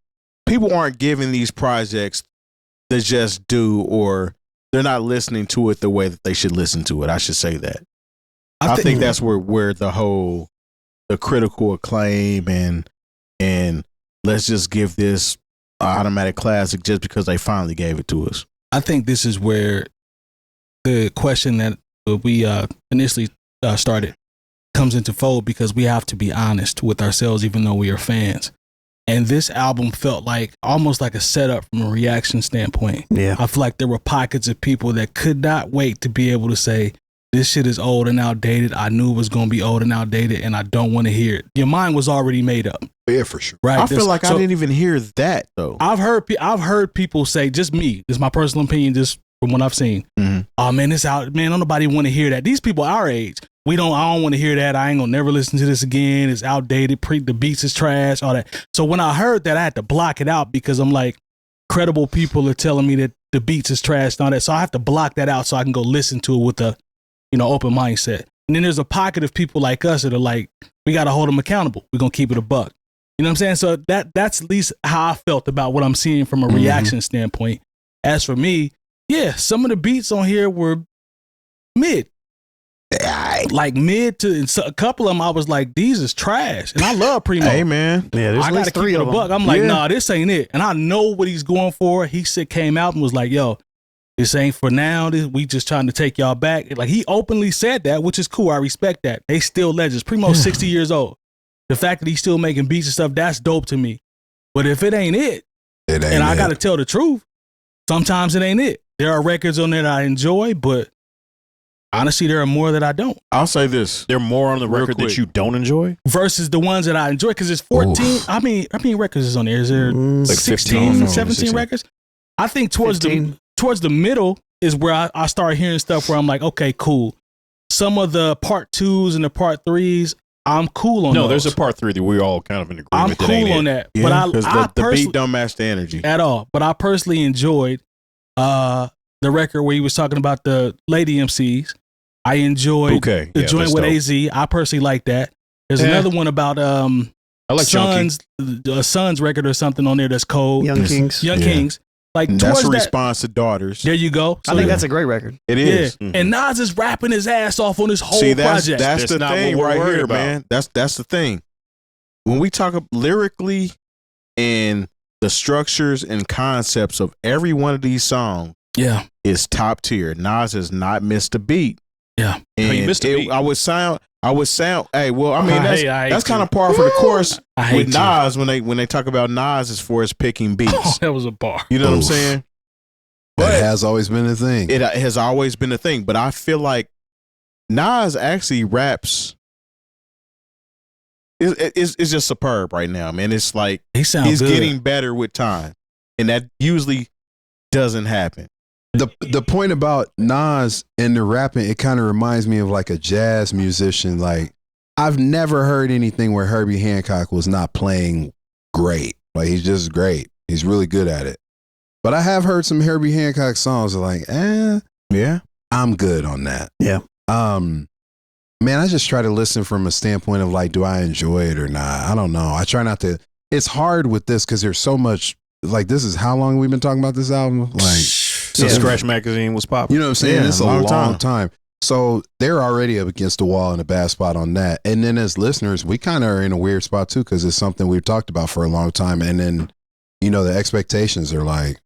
aren't giving these projects the just due, or they're not listening to it the way that they should listen to it. I should say that. I think that's where the critical acclaim and let's just give this automatic classic just because they finally gave it to us. I think this is where the question that we initially started comes into fold, because we have to be honest with ourselves, even though we are fans. And this album felt like almost like a setup from a reaction standpoint. Yeah. I feel like there were pockets of people that could not wait to be able to say, this shit is old and outdated. I knew it was going to be old and outdated, and I don't want to hear it. Your mind was already made up. Yeah, for sure. Right. I feel like I didn't even hear that though. I've heard people say, just me, this is my personal opinion, just from what I've seen. Mm-hmm. Oh man, this out, man, don't nobody want to hear that. These people our age, I don't want to hear that. I ain't gonna never listen to this again. It's outdated. The beats is trash, all that. So when I heard that, I had to block it out, because I'm like, credible people are telling me that the beats is trash and all that. So I have to block that out so I can go listen to it with a, open mindset. And then there's a pocket of people like us that are like, we got to hold them accountable. We're going to keep it a buck. You know what I'm saying? So that's at least how I felt about what I'm seeing from a reaction standpoint. As for me, yeah, some of the beats on here were mid. Like mid to a couple of them, I was like, these is trash. And I love Preemo. Hey, man. Yeah, there's I at got least to keep three it a of them. buck. I'm like, nah, this ain't it. And I know what he's going for. He came out and was like, yo, this ain't for now. We just trying to take y'all back. Like, he openly said that, which is cool. I respect that. They still legends. Premo's 60 years old. The fact that he's still making beats and stuff, that's dope to me. But if it ain't it, and I got to tell the truth, sometimes it ain't it. There are records on there that I enjoy, but honestly, there are more that I don't. I'll say this. There are more on the Real record quick. that you don't enjoy? Versus the ones that I enjoy, because it's 14. Oof. How many records is on there? Is there Like 16, 15, 17 16. records? I think towards 15. the middle is where I start hearing stuff where I'm like, okay, cool. Some of the part 2s and the part 3s, I'm cool on No, those. there's a part 3 that we're all kind of in agreement. I'm that ain't cool on it. that. Yeah, But because I the personally, beat don't match the energy. at all. But I personally enjoyed the record where he was talking about the lady MCs. I enjoyed Okay, the yeah, joint that's with dope. AZ. I personally like that. There's Yeah. another one about I like Chunky. Sons record or something on there that's cold. Young Kings. Young Yeah. Kings. Like And that's towards a that, response to daughters. there you go. I think that's a great record. It yeah. is. And Nas is rapping his ass off on this whole See, that's project. that's That's the not thing what we're right worried here, about. man. That's the thing. When we talk lyrically and the structures and concepts of every one of these songs yeah. is top tier. Nas has not missed a beat. Yeah. And you missed a beat. I would sound. Hey, well, I mean, I that's hate kind you. of par for the course I hate with you. Nas when they talk about Nas as far as picking beats. Oh, that was a bar. You know what I'm Oof. saying? That But has always been a thing. it has always been a thing. But I feel like Nas actually raps. It's just superb right now, man. It's like He sounds he's good. getting better with time, and that usually doesn't happen. The point about Nas and the rapping, it kind of reminds me of like a jazz musician. Like, I've never heard anything where Herbie Hancock was not playing great. Like, he's just great. He's really good at it. But I have heard some Herbie Hancock songs that are like, Yeah, I'm good on that. Yeah. Man, I just try to listen from a standpoint of like, do I enjoy it or not? I don't know. I try not to. It's hard with this because there's so much. Like, this is how long we've been talking about this album. Like, So Yeah. Scratch Magazine was popular. you know what I'm saying? Yeah, It's a long time. So they're already up against the wall in a bad spot on that. And then as listeners, we kind of are in a weird spot too because it's something we've talked about for a long time. And then, you know, the expectations are like,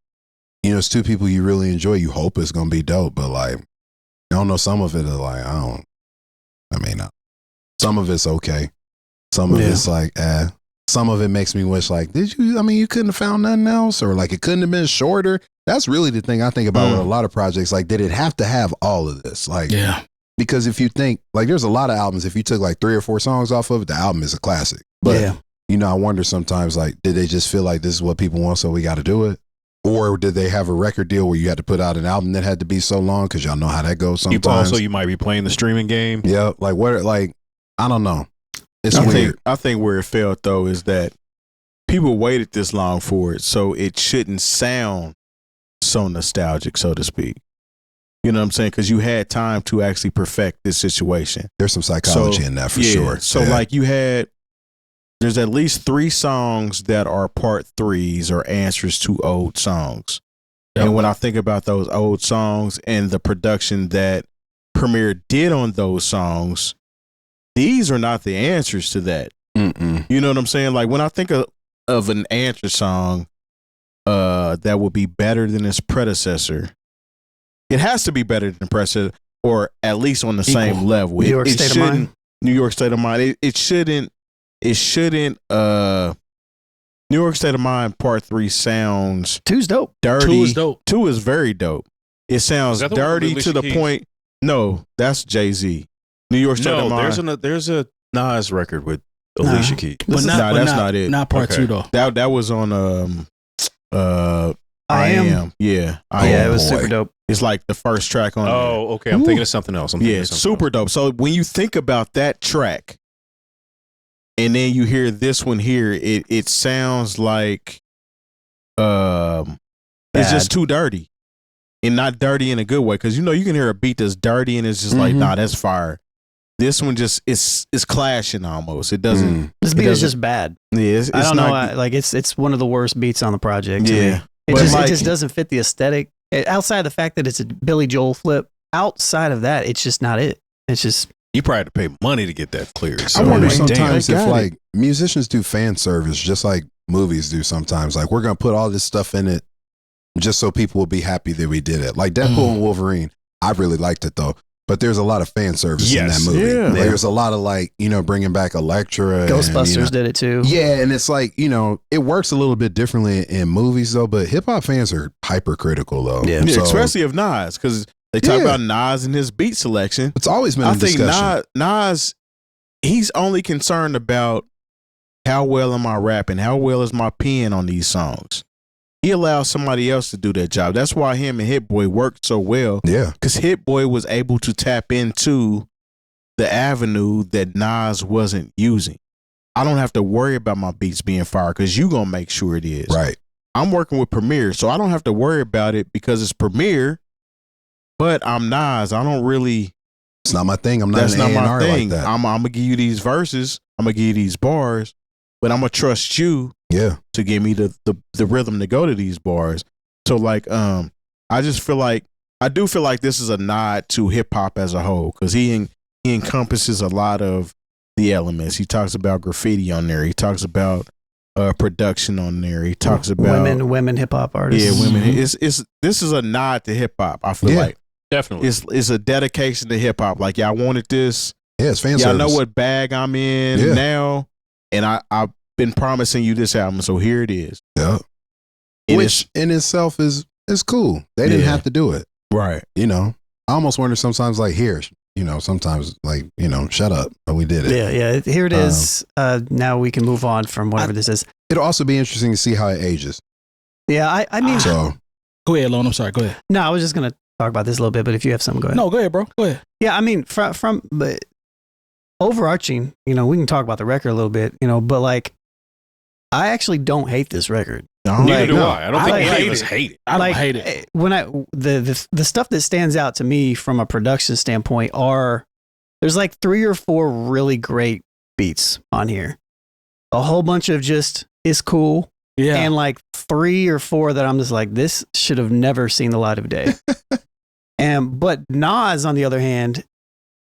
you know, it's two people you really enjoy. You hope it's going to be dope. But like, I don't know. Some of it is like, some of it's okay. Some of it's like, some of it makes me wish like, you couldn't have found nothing else, or like it couldn't have been shorter. That's really the thing I think about with a lot of projects. Like, did it have to have all of this? Like, Yeah. because if you think like there's a lot of albums, if you took like 3 or 4 songs off of it, the album is a classic. But Yeah. you know, I wonder sometimes like, did they just feel like this is what people want, so we got to do it? Or did they have a record deal where you had to put out an album that had to be so long? Because y'all know how that goes sometimes. You might be playing the streaming game. Yeah, like what? Like, I don't know. It's I weird. think where it failed though is that people waited this long for it, so it shouldn't sound so nostalgic, so to speak. You know what I'm saying? Because you had time to actually perfect this situation. There's some psychology in that for sure. So Yeah. like there's at least 3 songs that are part 3s or answers to old songs. Yeah. And when I think about those old songs and the production that Premier did on those songs, these are not the answers to that. Mm-mm. You know what I'm saying? Like when I think of an answer song that would be better than its predecessor, it has to be better than the predecessor, or at least on the same level. New York State of Mind. New York State of Mind. It shouldn't. New York State of Mind Part 3 sounds 2's dope. dirty. 2 is dope. 2 is very dope. It sounds Is that the one with dirty Alicia to the Keys? point. No, that's Jay-Z. New York State of Mind. there's a Nas record with Alicia Keys. But that's not it. Not part Okay. 2 though. That was on I Am. Yeah. Yeah, it was boy. super dope. It's like the first track on there. Oh, okay. I'm thinking of something else. Yeah, super dope. So when you think about that track and then you hear this one here, it sounds like it's just too dirty. And not dirty in a good way. Cause you know you can hear a beat that's dirty and it's just like, nah, that's fire. This one just it's clashing almost. It doesn't. This beat is just bad. Yeah, I don't know. Like it's one of the worst beats on the project. Yeah, it just doesn't fit the aesthetic. Outside of the fact that it's a Billy Joel flip, outside of that, it's just not it. It's just You probably had to pay money to get that cleared. So I wonder like, sometimes damn, if like musicians do fan service just like movies do sometimes. Like we're gonna put all this stuff in it just so people will be happy that we did it. Like Deadpool and Wolverine, I really liked it though. But there's a lot of fan service in that movie. Yeah. Like, there's a lot of like, bringing back Elektra. Ghostbusters did it too. Yeah, and it's like, it works a little bit differently in movies though, but hip hop fans are hypercritical though. Yeah, So, especially of Nas, because they talk about Nas and his beat selection. it's always been a I think discussion. Nas, he's only concerned about how well am I rapping, how well is my pen on these songs. He allows somebody else to do that job. That's why him and Hit Boy worked so well. Yeah. Because Hit Boy was able to tap into the avenue that Nas wasn't using. I don't have to worry about my beats being fired because you going to make sure it is. Right. I'm working with Premier, so I don't have to worry about it because it's Premier, but I'm Nas. I don't really... It's not my thing. I'm not That's an not A&R my thing. like that. I'm going to give you these verses. I'm going to give you these bars, but I'm going to trust you Yeah. to give me the rhythm to go to these bars. So like, I just feel like, I do feel like this is a nod to hip hop as a whole because he encompasses a lot of the elements. He talks about graffiti on there. He talks about production on there. He talks about women hip hop artists. Yeah, women. This is a nod to hip hop. I feel like definitely it's a dedication to hip hop. Like y'all wanted this. Yeah, it's fan Y'all service. know what bag I'm in now, and I've been promising you this album, so here it is. Yeah. And Which in itself is cool. They didn't have to do it. right. I almost wonder sometimes like here, sometimes like, shut up. But we did it. Yeah. Here it is. Now we can move on from whatever this is. It'll also be interesting to see how it ages. Yeah, I mean, So Go ahead, Lone. I'm sorry. Go ahead. no, I was just gonna talk about this a little bit, but if you have something, go ahead. No, go ahead, bro. Go ahead. Yeah, I mean, but overarching, we can talk about the record a little bit, but like, I actually don't hate this record. Neither do no. I. I don't think any of us hate it. I don't hate it. When the stuff that stands out to me from a production standpoint there's like 3 or 4 really great beats on here. A whole bunch of just it's cool. Yeah. And like 3 or 4 that I'm just like, this should have never seen the light of day. But Nas, on the other hand,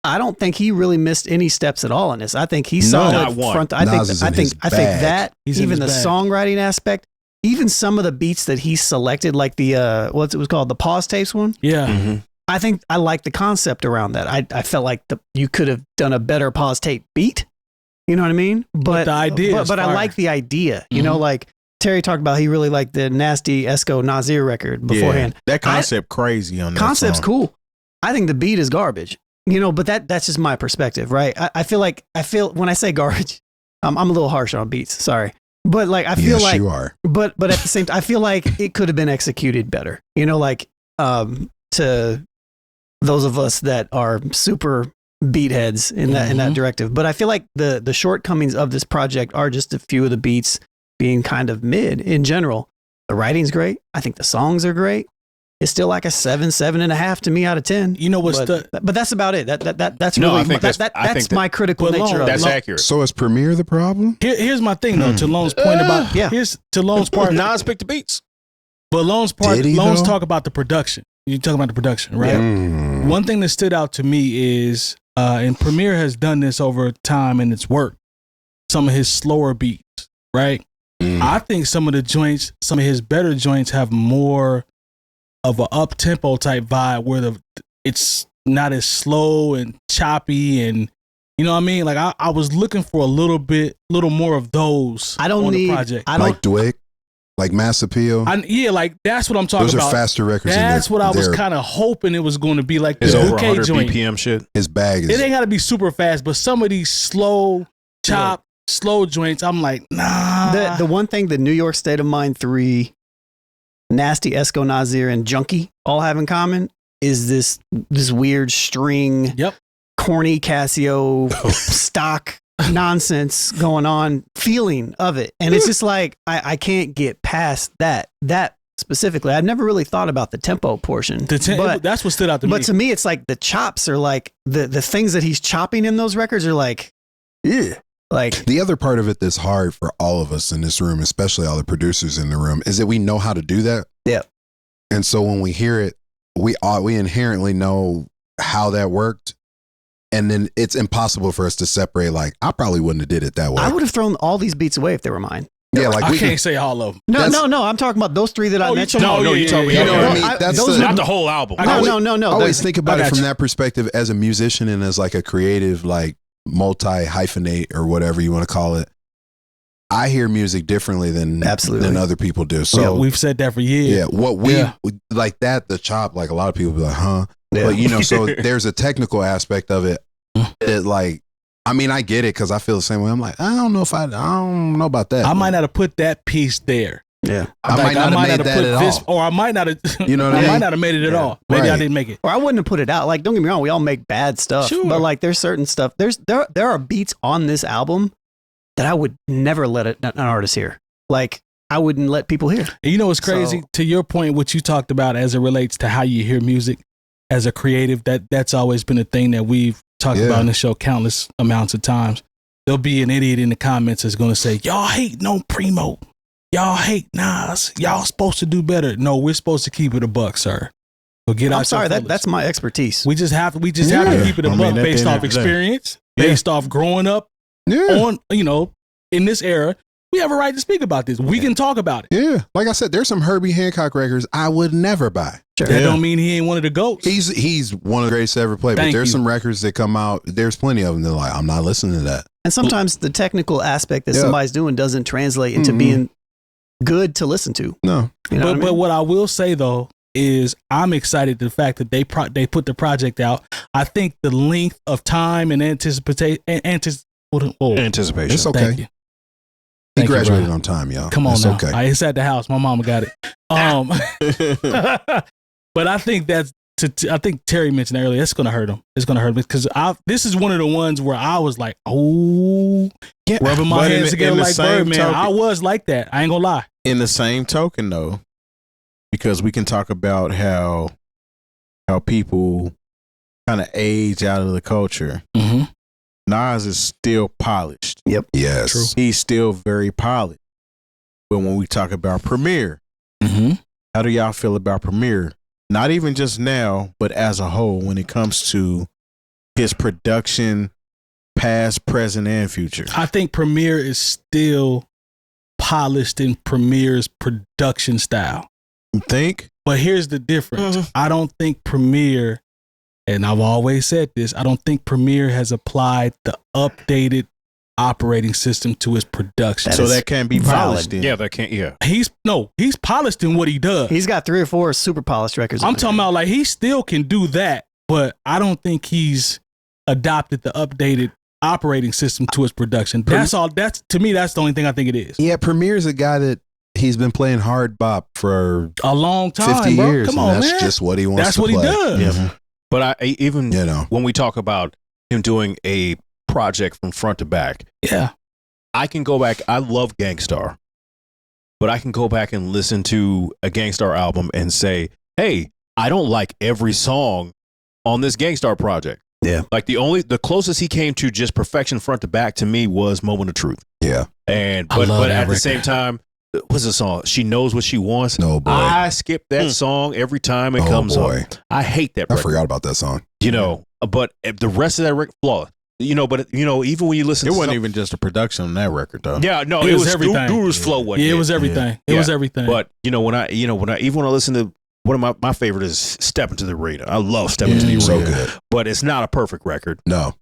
I don't think he really missed any steps at all in this. I think he saw not it one. front. I Nas is in think his I think bag. that He's in even the his bag. songwriting aspect, even some of the beats that he selected, like the what's it was called, the pause tapes one. Yeah. I think I like the concept around that. I felt like you could have done a better pause tape beat. You know what I mean? But the idea is but I fire. like the idea. Like Terry talked about, he really liked the Nasty Esco Nazir record beforehand. Yeah, that concept crazy on that Concept's song. cool. I think the beat is garbage. But that's just my perspective, right? I feel when I say garbage, I'm a little harsh on beats. Sorry. But like, I feel yes, like, you are. but at the same time, I feel like it could have been executed better, to those of us that are super beat heads in that directive. But I feel like the shortcomings of this project are just a few of the beats being kind of mid in general. The writing's great. I think the songs are great. It's still like a 7.5 to me out of 10. You know what's but that's about it. That's No, really I think that's my critical But nature of That's it. accurate. So is Premier the problem? Here's my thing though. To Lone's point about yeah. Here's to Lone's part. Nas picked the beats. But Lone's part. Did he, Lone's though? talk about the production. You talking about the production, right? Mm. One thing that stood out to me is, and Premier has done this over time in its work. Some of his slower beats, right? I think some of his better joints have more of an up tempo type vibe where it's not as slow and choppy, and you know what I mean. Like I was looking for a little more of those. I don't on need. the project. I don't. Like Dwick, like Mass Appeal. Like that's what I'm talking Those are about. faster records. That's what I was They're- kind of hoping it was going to be like Is the over bouquet 100 joint. BPM shit. His bag It is. ain't got to be super fast, but some of these slow slow joints, I'm like, nah. The one thing that New York State of Mind 3, Nasty Esco Nazir, and Junkie all have in common is this weird string, corny Casio stock nonsense going on feeling of it. And it's just like, I can't get past that specifically. I've never really thought about the tempo portion. That's what stood out to me. But to me, it's like the chops are like the things that he's chopping in those records are like, ew. Like the other part of it that's hard for all of us in this room, especially all the producers in the room, is that we know how to do that. Yeah. And so when we hear it, we inherently know how that worked. And then it's impossible for us to separate. Like, I probably wouldn't have did it that way. I would have thrown all these beats away if they were mine. Yeah, like I can't say all of them. No. I'm talking about those three that I mentioned. You know what I mean? That's not the whole album. No. I always think about it from that perspective as a musician and as like a creative, like multi-hyphenate or whatever you want to call it. I hear music differently than other people do. So yeah, we've said that for years. Yeah, like that, the chop, like a lot of people be like, huh? Yeah. But so there's a technical aspect of it that like, I mean, I get it because I feel the same way. I'm like, I don't know about that. I might not have put that piece there. Yeah, I might not have made that at all. Or I might not have. You know what I mean? I might not have made it at all. Maybe I didn't make it. Or I wouldn't have put it out. Like, don't get me wrong, we all make bad stuff. Sure. But like, there's certain stuff. There are beats on this album that I would never let an artist hear. Like, I wouldn't let people hear. And you know what's crazy? So, to your point, what you talked about as it relates to how you hear music as a creative, that's always been a thing that we've talked about in the show countless amounts of times. There'll be an idiot in the comments that's going to say, y'all hating on Preemo. Y'all hate Nas. Y'all supposed to do better. No, we're supposed to keep it a buck, sir. So I'm sorry, that's my expertise. We just have to keep it a buck based off experience, based off growing up on, in this era. We have a right to speak about this. We can talk about it. Yeah. Like I said, there's some Herbie Hancock records I would never buy. Sure. That don't mean he ain't one of the GOATs. He's one of the greatest to ever play. But there's some records that come out. There's plenty of them that are like, I'm not listening to that. And sometimes the technical aspect that somebody's doing doesn't translate into being good to listen to. No. But what I will say though is I'm excited the fact that they put the project out. I think the length of time and anticipation. It's okay. He graduated on time, y'all. Come on, it's now. Okay. It's at the house. My mama got it. But I think I think Terry mentioned earlier. It's gonna hurt him. It's gonna hurt him because this is one of the ones where I was like, rubbing my hands together like Birdman. I was like that. I ain't gonna lie. In the same token, though, because we can talk about how people kind of age out of the culture. Mm-hmm. Nas is still polished. Yep. Yes. True. He's still very polished. But when we talk about Premier, how do y'all feel about Premier? Not even just now, but as a whole, when it comes to his production, past, present, and future. I think Premier is still polished in Premier's production style. You think? But here's the difference. I don't think Premier, and I've always said this, I don't think Premier has applied the updated operating system to his production. So that can't be polished in. Yeah, that can't. Yeah. He's polished in what he does. He's got 3 or 4 super polished records. I'm talking about like he still can do that, but I don't think he's adopted the updated operating system to his production. That's all. To me, that's the only thing I think it is. Yeah, Premier's a guy that he's been playing hard bop for a long time, 50 bro. years. Come on, that's man. just what he wants That's to what play. he does. Yeah. But when we talk about him doing a project from front to back, I can go back. I love Gangstar, but I can go back and listen to a Gangstar album and say, hey, I don't like every song on this Gangstar project. Yeah. Like the closest he came to just perfection front to back to me was Moment of Truth. Yeah. But at the same time, what's the song? She Knows What She Wants. No, boy. I skip that song every time it comes on. I hate that record. I forgot about that song. But the rest of that record, flaw. Even when you listen it to wasn't even just a production on that record though. Yeah, no, it was everything. Guru's flow. It was everything. It was everything. But when I listen to one of my favorite is Step Into the Arena. I love Step Into the Arena. So good. But it's not a perfect record. No.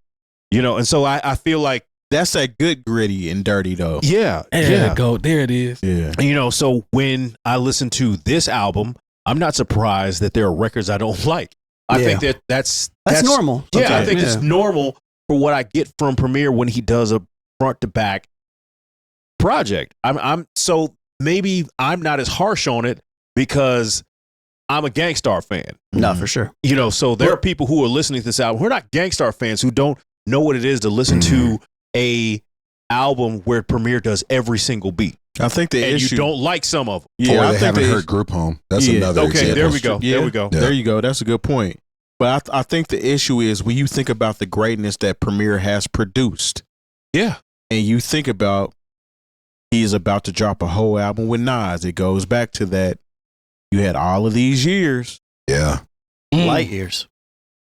And so I feel like that's that good gritty and dirty though. Yeah. There it is. Yeah. So when I listen to this album, I'm not surprised that there are records I don't like. I think that's normal. Yeah, I think it's normal for what I get from Premier when he does a front to back project. I'm so maybe I'm not as harsh on it because I'm a Gangstar fan. No, for sure. So there are people who are listening to this album who are not Gangstar fans who don't know what it is to listen to a album where Premier does every single beat. I think the and issue, you don't like some of them. yeah, or I they think haven't the heard Group Home. That's Yeah. another Okay, example. there we go. Yeah. There we go. Yeah. There you go. That's a good point. But I think the issue is when you think about the greatness that Premier has produced, Yeah. and you think about he's about to drop a whole album with Nas. It goes back to that. You had all of these years. Yeah. Light years.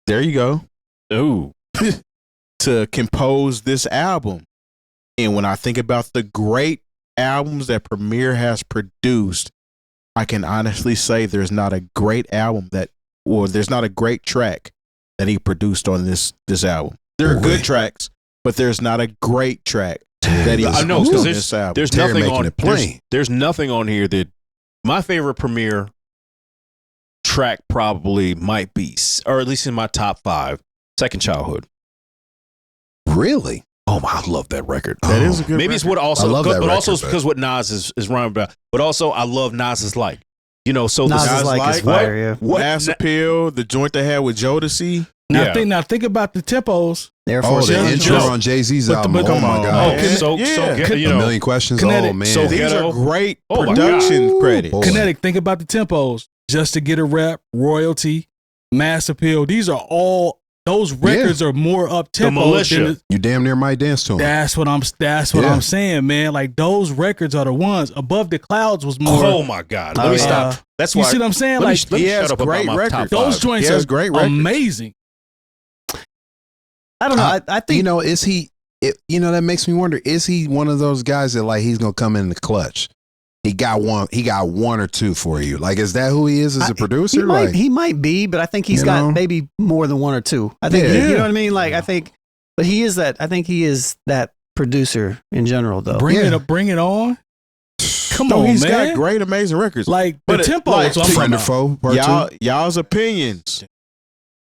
There you go. Ooh. To compose this album. And when I think about the great albums that Premier has produced, I can honestly say there's not a great album there's not a great track that he produced on this album. There are good tracks, but there's not a great track that he I know, produced on because this album. there's Terry nothing making on it plain. there's nothing on here that my favorite Premier track probably might be, or at least in my top 5, Second Childhood. Really? Oh my, I love that record. That is a good Maybe it's record. what also, I love that but also record, because what Nas is rhyming about. But also, I love Nas's like. You know, so Nas the is like his fire, yeah. what Mass Appeal, the joint they had with Jodeci. Yeah. Now think about the tempos. Air Oh, Force the Yeah. intro No. on Jay-Z's But the- album. but Oh come my on. God. Oh, so Yeah. get, you A know, million questions. Kinetic. Oh man. So These Ghetto. are great Oh my production God. credits. Boy. Kinetic, think about the tempos. Just to Get a Rep, Royalty, Mass Appeal. These are all, those records are more up tempo. Militia. You damn near might dance to him. That's what I'm saying, man. Like those records are the ones. Above the Clouds was more. Oh my God! Let me stop. That's You why. see what I'm saying? Let me, Like let me he has shut up great about my top records. those 5. joints He has are great records. amazing. I don't know. I think you know, is he? That makes me wonder. Is he one of those guys that like he's gonna come in the clutch? He got one or two for you. Like, is that who he is as a producer? he might be, but I think he's You got know? maybe more than one or two. I think Yeah. you know what I mean. Like I think, but he is that. I think he is that producer in general, though. Bring Yeah. it up, bring it on. Come No, on, he's man. got great, amazing records. Like the But it- tempo. like, so I'm friend talking or about. foe? Part two? Y'all's opinions.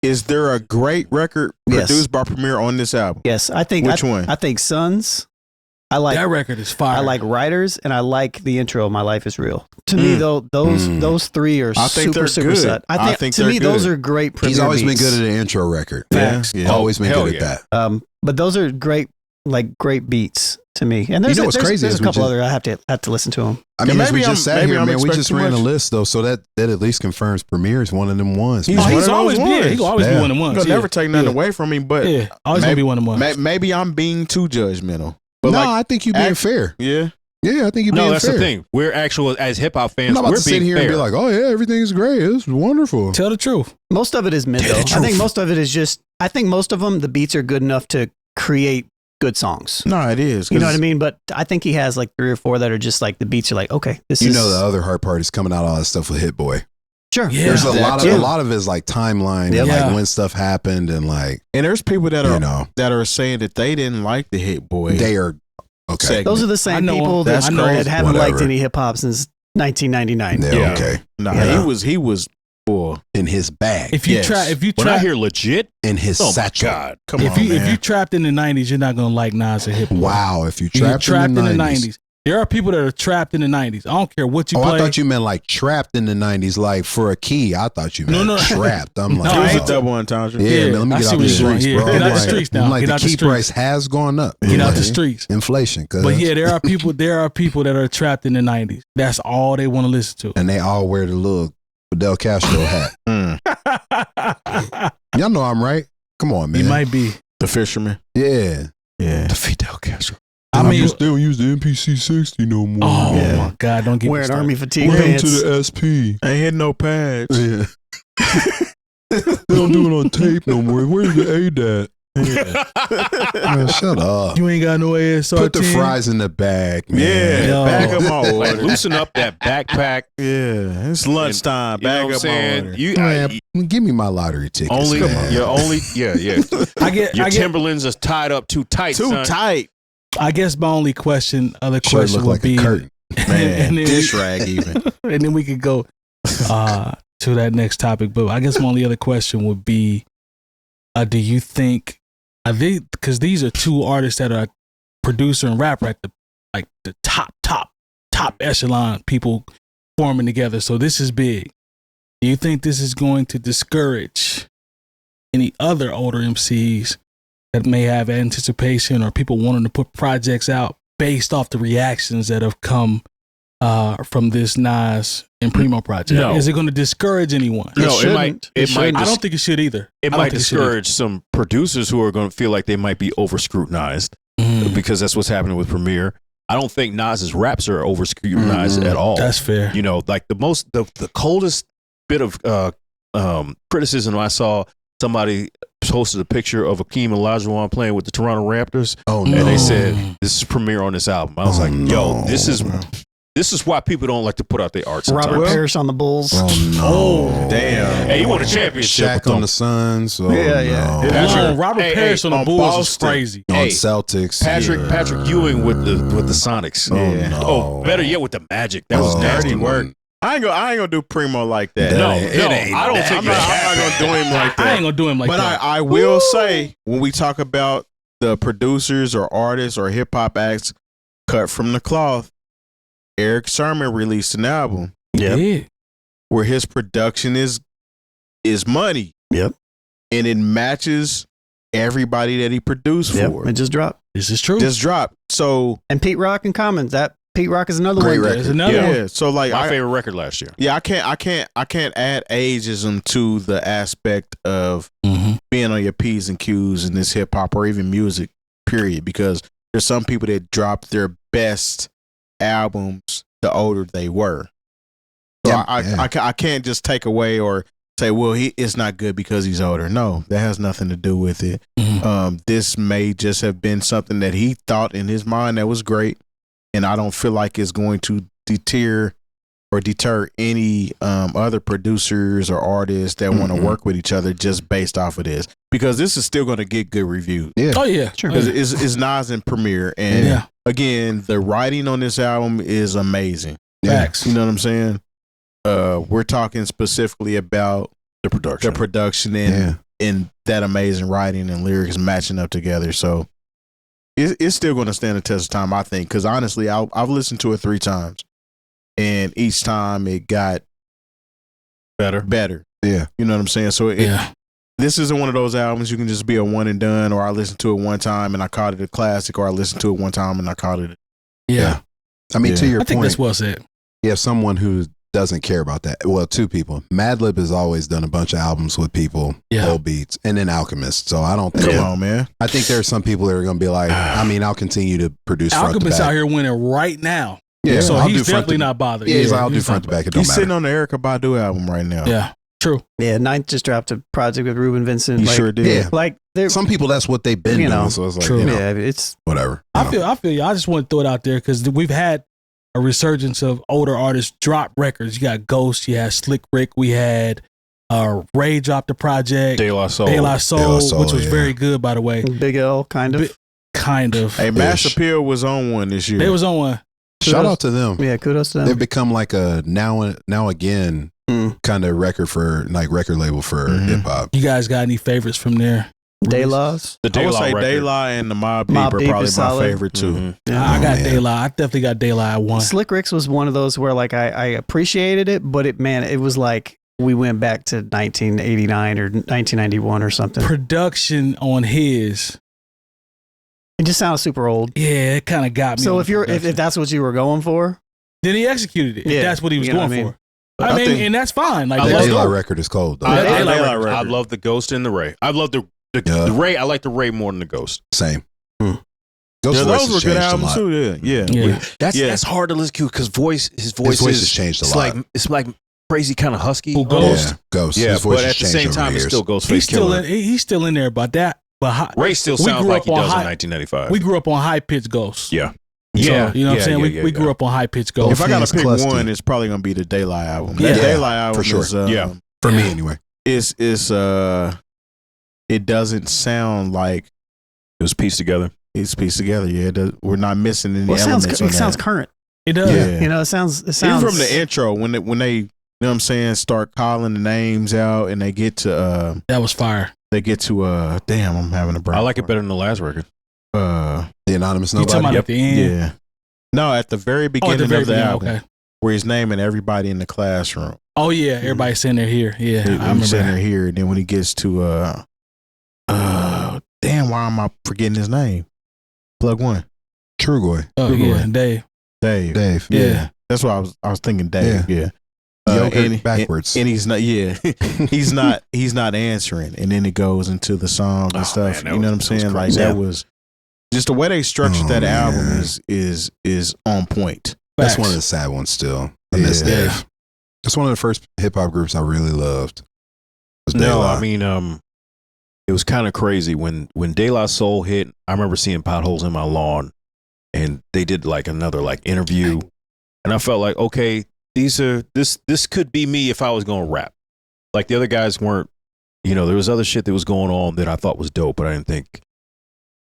Is there a great record Yes. produced by Premier on this album? Yes, I think. Which one? I think Sons. I like That record is fire. I like Riders, and I like the intro. My Life Is Real. To me, though, those three are I think they're super good. set. I think to they're me those good. are great. Premier He's always beats. been good at an intro record. Facts. Yeah. Always been hell good yeah. at that. But those are great beats to me. And there's You know what's crazy There's is a we couple just- other I have to listen to them. I mean, as we maybe just sat maybe here, I'm man, we expecting just too ran a much. list though, so that at least confirms Premier is one of them ones. He's man. one he's of always those been. ones. He's always Yeah. been one of the ones. You'll never take nothing Yeah. away from me, but Yeah, always gonna be one of the ones. maybe I'm being too judgmental. But No, like, I think you're being fair. yeah, Yeah, I think you're being No, that's fair. the thing. We're actual as hip hop I'm fans. not about We're to sit being here fair. and be like, "Oh yeah, everything's great. It's wonderful." Tell the truth. Most of it is mid Tell though. the I think truth. most of it is just. I think most of them, the beats are good enough to create good songs. no, it is. You know what I mean? But I think he has like 3 or 4 that are just like the beats are like, okay, this You is know, the other hard part is coming out all that stuff with Hit Boy. sure. Yeah. There's a that lot of it is like timeline Yeah. and Yeah. like when stuff happened and like And there's people that you know that are saying that they didn't like the Hit Boy. they are okay. segment. Those are the I same know people them. that, I know that them. haven't liked Whatever. any hip hop since 1999. They're Yeah. okay Nah, Yeah. he was boy. in his bag, If you Yes. try, if you when I try, hear legit, in his oh my satchel. God. Come if on, you man. if you trapped in the '90s, you're not gonna like Nas or hip hop. Wow, if you You're trapped, in the 90s. There are people that are trapped in the '90s. I don't care what you Oh, play. I thought you meant like trapped in the 90s, like for a key. I thought you meant No. trapped. I'm like, No, it was I a ain't- double entendre. yeah, Yeah, man, let me I get see out what the you're doing streets, here. bro. Get out the Like- streets now. I'm like Get the out the key streets. price has gone up. Get out the Like, streets. inflation. But yeah, there are people that are trapped in the '90s. That's all they want to listen to. and they all wear the little Fidel Castro hat. Y'all know I'm right. Come on, He man. might be. The Fisherman. Yeah. Yeah. The Fidel Castro. I mean, they don't use the MPC 60 no more. oh Yeah. my God, don't get me Wearing started. army fatigue Welcome pants. to the SP. Ain't hit no pads. Yeah. They don't do it on tape no more. Where's the ADAT? Man, shut up. You ain't got no ASR. Put the fries in the bag, man. Yeah, Yo. bag them all. Like, loosen up that backpack. Yeah, it's lunchtime. You know Bag what I'm up saying? all. You Man, give me my lottery tickets. only, man. you're only, yeah. I get. Your I get. Timberlands is tied up too tight, Too son. tight, I guess my only other Shirt question look would like be, a curtain. man. and then Dish rag even. and then we could go to that next topic. But I guess my only other question would be, do you think, because these are two artists that are producer and rapper at the top echelon people forming together. So this is big. Do you think this is going to discourage any other older MCs that may have anticipation or people wanting to put projects out based off the reactions that have come from this Nas and Preemo project? No. Is it going to discourage anyone? No, it might. I don't think it should either. It might discourage some producers who are going to feel like they might be over scrutinized because that's what's happening with Premier. I don't think Nas's raps are over scrutinized at all. That's fair. You know, like the coldest bit of criticism I saw, somebody posted a picture of Akeem Olajuwon playing with the Toronto Raptors. Oh no! And they said this is Premier on this album. I was like, yo, this is why people don't like to put out their art sometimes. Robert Parrish on the Bulls. Oh no! Oh, damn! Hey, he won a championship. Shaq on the Suns. Oh, Yeah. no. Robert Parrish on the Bulls was crazy. On Celtics. Patrick Ewing with the Sonics. Oh, no. Oh, better yet with the Magic. That was nasty work. I ain't gonna do Preemo like that. No, I don't think I'm not gonna do him like that. I ain't gonna do him like but that. I will say, when we talk about the producers or artists or hip hop acts cut from the cloth, Eric Sermon released an album Yeah. where his production is money. Yep. And it matches everybody that he produced for. It just dropped. This is true. Just dropped. So And Pete Rock and Commons. That Pete Rock is another Great one. record. There's another one. yeah. So like My favorite record last year. Yeah, I can't add ageism to the aspect of Mhm. being on your P's and Q's in this hip hop or even music, period. Because there's some people that drop their best albums the older they were. So Yeah, I can't just take away or say, well, it's not good because he's older. No, that has nothing to do with it. Mhm. This may just have been something that he thought in his mind that was great. And I don't feel like it's going to deter any other producers or artists that want to work with each other just based off of this, because this is still going to get good reviews. Yeah. Oh yeah. Sure. Because it's Nas and Premier, and Yeah. again, the writing on this album is amazing. Facts. You know what I'm saying? We're talking specifically about The production. the production and that amazing writing and lyrics matching up together. So it's still going to stand the test of time, I think. Because honestly, I've listened to it 3 times, and each time it got better. Yeah. You know what I'm saying? So this isn't one of those albums you can just be a one and done, or I listened to it one time and I called it a classic, or I listened to it one time and I called it. Yeah. I mean, Yeah. to your I think point, that's well said. you have someone who doesn't care about that. Well, 2 people. Madlib has always done a bunch of albums with people, Yeah. old beats, and then Alchemist. So I don't think. Come on, man. I think there are some people that are going to be like, I mean, I'll continue to produce front to Alchemist back. out here winning right now. Yeah, So I'll do he's front definitely to- not bothered. Yeah, he's like, I'll do he's front not to back. It don't He's matter. sitting on the Erykah Badu album right now. Yeah. True. Yeah, Ninth just dropped a project with Ruben Vincent. He like, sure did. Yeah. Like they're Some people, that's what they've been You know, doing. So it's like, true. you know, yeah, it's whatever. I feel you. I just want to throw it out there because we've had a resurgence of older artists drop records. You got Ghost, you had Slick Rick, we had Ray dropped a project, De La Soul. De La Soul, De La Soul, which was yeah. very good, by the way. Big L kind of. Kind of. Hey, Mass Appeal was on one this year. They was on one. Shout out to them. Yeah, kudos to They've them. become like a now again kind of record label for hip hop. You guys got any favorites from there? De La's. The I De would La say record. De La and the Mobb Deep Mobb are Deep probably is my solid. favorite too. Mhm. I got man. De La. I definitely got De La at one. Slick Rick's was one of those where like I appreciated it, but it was like we went back to 1989 or 1991 or something. Production on his, It just sounds super old. yeah, it kind of got me. So on if you're if production. that's what you were going for, then he executed it. If Yeah, that's what he was you know going what I mean? for. I mean, think- and that's fine. Like, I The let's De La go. record is cold though. Yeah, De La De La record. I love the Ghost and the Ray. I love the Ray. I like the Ray more than the Ghost. Same. Hmm. Those Yeah, voices those were good changed a albums lot. too. Yeah. Yeah. That's hard to listen to because his voice His voice has changed a it's lot. It's like crazy kind of husky. Who Ghost? Yeah, Ghost. Yeah, His voice but has at the changed same over time, the it's years. still Ghostface He's still Killer. he's still in there, but Ray still we sounds grew like up he on does in high- 1995. we grew up on high pitched Ghosts. Yeah. So, Yeah. you know what I'm saying? Yeah, we grew up on high pitched Ghosts. If I got Fans to pick cluster. one, it's probably gonna be the De La album. Yeah. That De La album for sure. is, Yeah. For me anyway. it's it doesn't sound like It was pieced together. it's pieced together. Yeah, we're not missing any well, it elements. on sounds that. current. It does. Yeah. You know, it sounds Even from the intro when they you know what I'm saying, start calling the names out and they get to That was fire. damn, I'm having a brain. I like it fart. better than the last record. The Anonymous You talking Nobody. about at the end? Yeah. No, at the very Oh, beginning at the very of the beginning. album, Okay. where he's naming everybody in the classroom. Oh yeah, everybody's saying they're here. Yeah, I remember He's saying that. they're here, and then when he gets to damn, why am I forgetting his name? Plug one. Trugoy. Oh yeah, Dave. Dave. Yeah. That's why I was thinking Dave. Yeah. Yogurt backwards. And he's not. Yeah. he's not answering, and then it goes into the song and stuff. Man, you know what I'm saying? Like that was just the way they structured that album is on point. That's one of the sad ones still. I miss Dave. That's one of the first hip hop groups I really loved. No, I mean, it was kind of crazy when De La Soul hit. I remember seeing Potholes in My Lawn, and they did like another like interview, and I felt like, okay, this could be me if I was going to rap. Like the other guys weren't, there was other shit that was going on that I thought was dope, but I didn't think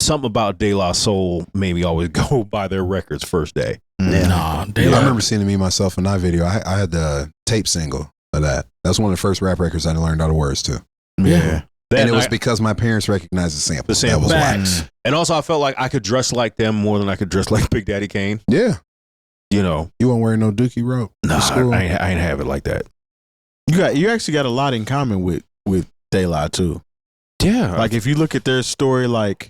something about De La Soul made me always go buy their records first day. Nah, I remember seeing Me, Myself, and I video. I had the tape single of that. That's one of the first rap records I learned all the words to. Yeah. And it was because my parents recognized the sample. The sample. That was why. And also I felt like I could dress like them more than I could dress like Big Daddy Kane. Yeah. You know. You weren't wearing no Dookie robe? Nah, I ain't have it like that. You actually got a lot in common with De La too. Yeah. Like if you look at their story, like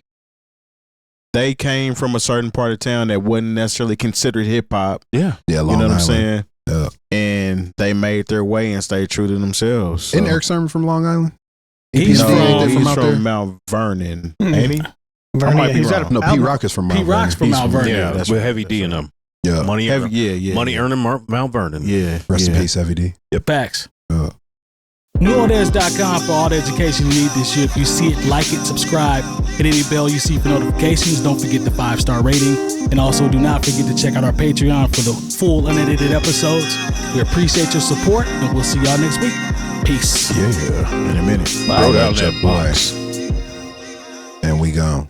they came from a certain part of town that wasn't necessarily considered hip hop. Yeah. Yeah, Long Island. I'm saying? Yeah. And they made their way and stayed true to themselves. So. Isn't Eric Sermon from Long Island? He's from Mount Vernon, ain't he? Vernon, Pete Rock is from Mount Vernon. Pete Rock's from Mount Vernon. Yeah, that's with right, Heavy D in them. Yeah. Money earning Mount Vernon. Yeah. Rest in peace, Heavy D. Facts. NewOrleans.com for all the education you need this year. If you see it, like it, subscribe, hit any bell you see for notifications. Don't forget the 5-star rating. And also do not forget to check out our Patreon for the full unedited episodes. We appreciate your support, and we'll see y'all next week. Peace. Yeah. In a minute. Throw down that box. And we gone.